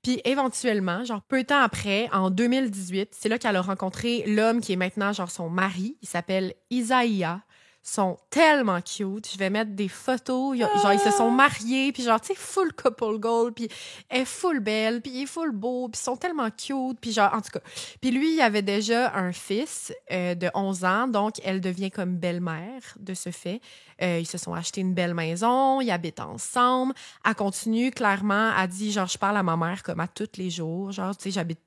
Puis éventuellement, genre peu de temps après, en 2018, c'est là qu'elle a rencontré l'homme qui est maintenant genre son mari. Il s'appelle Isaïa. Ils sont tellement cute. Je vais mettre des photos. Genre, ils se sont mariés. Puis genre, tu sais, full couple goal. Puis elle est full belle. Puis il est full beau. Puis ils sont tellement cute. Puis genre, en tout cas. Puis lui, il avait déjà un fils de 11 ans. Donc, elle devient comme belle-mère de ce fait. Ils se sont achetés une belle maison. Ils habitent ensemble. Elle continue, clairement. Elle dit, genre, je parle à ma mère comme à tous les jours. Genre, tu sais, j'habite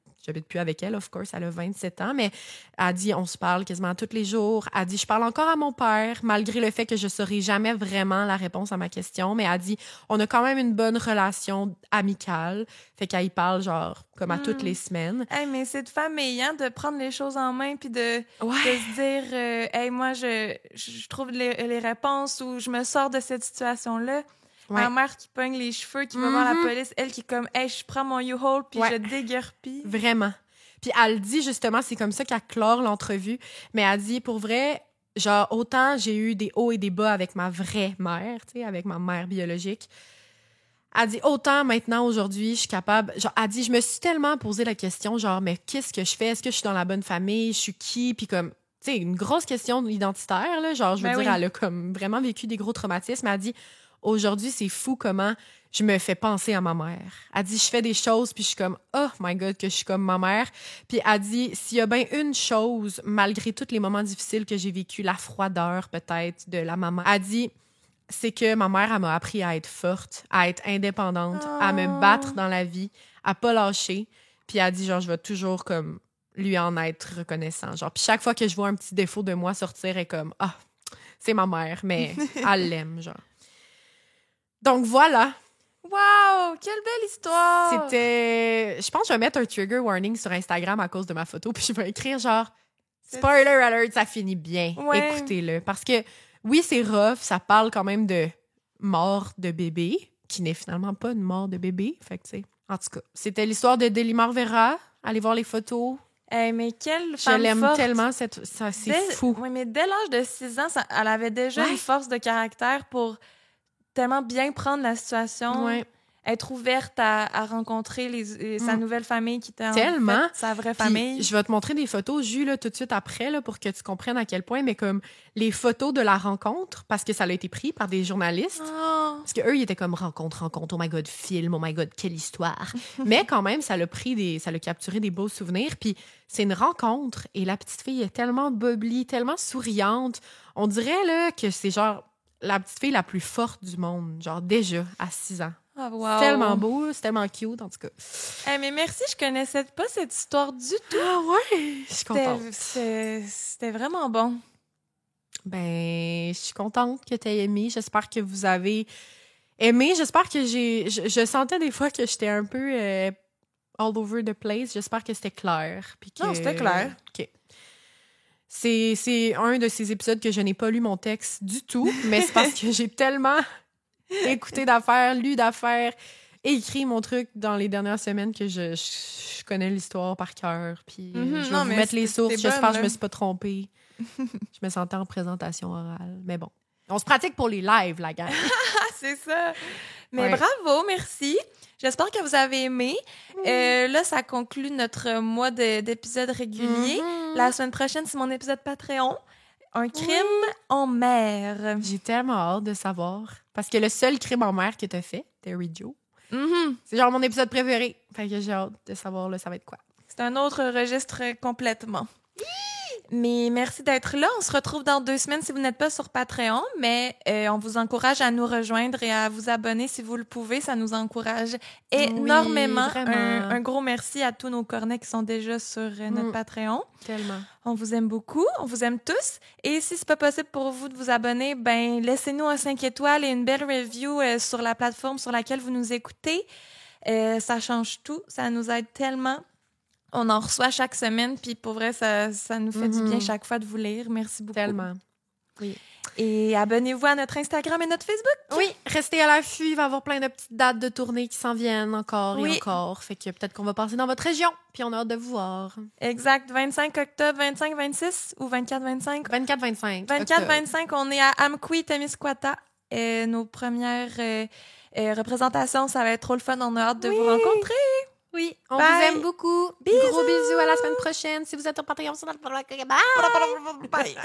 plus avec elle, of course, elle a 27 ans, mais elle dit, on se parle quasiment tous les jours. Elle dit, je parle encore à mon père, malgré le fait que je ne saurai jamais vraiment la réponse à ma question, mais elle dit, on a quand même une bonne relation amicale. Fait qu'elle y parle, genre, comme à toutes les semaines. Hey, mais c'est de famille, hein, de prendre les choses en main puis de se dire, hey, moi, je trouve les réponses ou je me sors de cette situation-là. Ma mère qui pogne les cheveux, qui va voir la police, elle qui est comme « Hey, je prends mon U-Haul puis je déguerpille. » Vraiment. Puis elle dit justement, c'est comme ça qu'elle clore l'entrevue, mais elle dit, pour vrai, genre, autant j'ai eu des hauts et des bas avec ma vraie mère, tu sais, avec ma mère biologique. Elle dit, autant maintenant, aujourd'hui, je suis capable... Genre, elle dit, je me suis tellement posé la question, genre, mais qu'est-ce que je fais? Est-ce que je suis dans la bonne famille? Je suis qui? Puis comme... Tu sais, une grosse question identitaire, là. Genre, je veux dire, elle a comme vraiment vécu des gros traumatismes. Elle dit... Aujourd'hui, c'est fou comment je me fais penser à ma mère. Elle dit, je fais des choses, puis je suis comme, oh my God, que je suis comme ma mère. Puis elle dit, s'il y a bien une chose, malgré tous les moments difficiles que j'ai vécus, la froideur peut-être de la maman, elle dit, c'est que ma mère, elle m'a appris à être forte, à être indépendante, à me battre dans la vie, à pas lâcher. Puis elle a dit, genre, je vais toujours, comme, lui en être reconnaissant. Genre, puis chaque fois que je vois un petit défaut de moi sortir, elle est comme, ah, c'est ma mère, mais elle l'aime, genre. Donc, voilà. Wow! Quelle belle histoire! C'était... Je pense que je vais mettre un trigger warning sur Instagram à cause de ma photo, puis je vais écrire genre spoiler alert, ça finit bien. Ouais. Écoutez-le. Parce que oui, c'est rough, ça parle quand même de mort de bébé, qui n'est finalement pas une mort de bébé. Fait que, tu sais. En tout cas, c'était l'histoire de Delimar Vera. Allez voir les photos. Hey, mais quelle Je femme l'aime forte. tellement, ça, c'est fou. Oui, mais dès l'âge de 6 ans, elle avait déjà Ouais. une force de caractère pour tellement bien prendre la situation, Ouais. être ouverte à rencontrer sa nouvelle famille qui était en Tellement. fait sa vraie Puis, famille. je vais te montrer des photos, Jus, là, tout de suite après, là, pour que tu comprennes à quel point, mais comme les photos de la rencontre, parce que ça a été pris par des journalistes. Oh. Parce qu'eux, ils étaient comme rencontre, oh my god, film, oh my god, quelle histoire. Mais quand même, ça l'a capturé des beaux souvenirs. Puis c'est une rencontre et la petite fille est tellement bubbly, tellement souriante. On dirait là que c'est genre la petite fille la plus forte du monde, genre déjà à 6 ans. Oh, wow. C'est tellement beau, c'est tellement cute en tout cas. Hey, mais merci, je connaissais pas cette histoire du tout. Ah ouais, je suis contente. C'était vraiment bon. Ben, je suis contente que tu aies aimé. J'espère que vous avez aimé. J'espère que je sentais des fois que j'étais un peu all over the place. J'espère que c'était clair. Puis que... Non, c'était clair. OK. C'est un de ces épisodes que je n'ai pas lu mon texte du tout, mais c'est parce que j'ai tellement écouté d'affaires, lu d'affaires, écrit mon truc dans les dernières semaines que je connais l'histoire par cœur. Puis je vais vous mettre les sources. J'espère que je me suis pas trompée. Je me sentais en présentation orale. Mais bon, on se pratique pour les lives, la gang. C'est ça. Mais Ouais. bravo, merci. J'espère que vous avez aimé. Là, ça conclut notre mois d'épisodes réguliers. La semaine prochaine, c'est mon épisode Patreon. Un crime en mer. J'ai tellement hâte de savoir. Parce que le seul crime en mer que t'as fait, Terry Joe, c'est genre mon épisode préféré. Fait que j'ai hâte de savoir, là, ça va être quoi. C'est un autre registre complètement. Mais merci d'être là. On se retrouve dans 2 semaines si vous n'êtes pas sur Patreon, mais on vous encourage à nous rejoindre et à vous abonner si vous le pouvez. Ça nous encourage énormément. vraiment. Un gros merci à tous nos cornets qui sont déjà sur notre Patreon. Tellement. On vous aime beaucoup, on vous aime tous. Et si c'est pas possible pour vous de vous abonner, ben laissez-nous un 5 étoiles et une belle review sur la plateforme sur laquelle vous nous écoutez. Ça change tout, ça nous aide tellement. On en reçoit chaque semaine, puis pour vrai, ça nous fait du bien chaque fois de vous lire. Merci beaucoup. Tellement. Oui. Et abonnez-vous à notre Instagram et notre Facebook. Oui, restez à l'affût. Il va y avoir plein de petites dates de tournée qui s'en viennent encore et Oui. encore. Fait que peut-être qu'on va passer dans votre région. Puis on a hâte de vous voir. Exact. 25 octobre, 25-26 ou 24-25? 24-25. 24-25, on est à Amqui, Témiscouata. Nos premières représentations, ça va être trop le fun. On a hâte de vous rencontrer. Oui, on Bye. vous aime beaucoup. Bisous. Gros bisous à la semaine prochaine. Si vous êtes au Patreon, c'est dans le... Bye. Bye.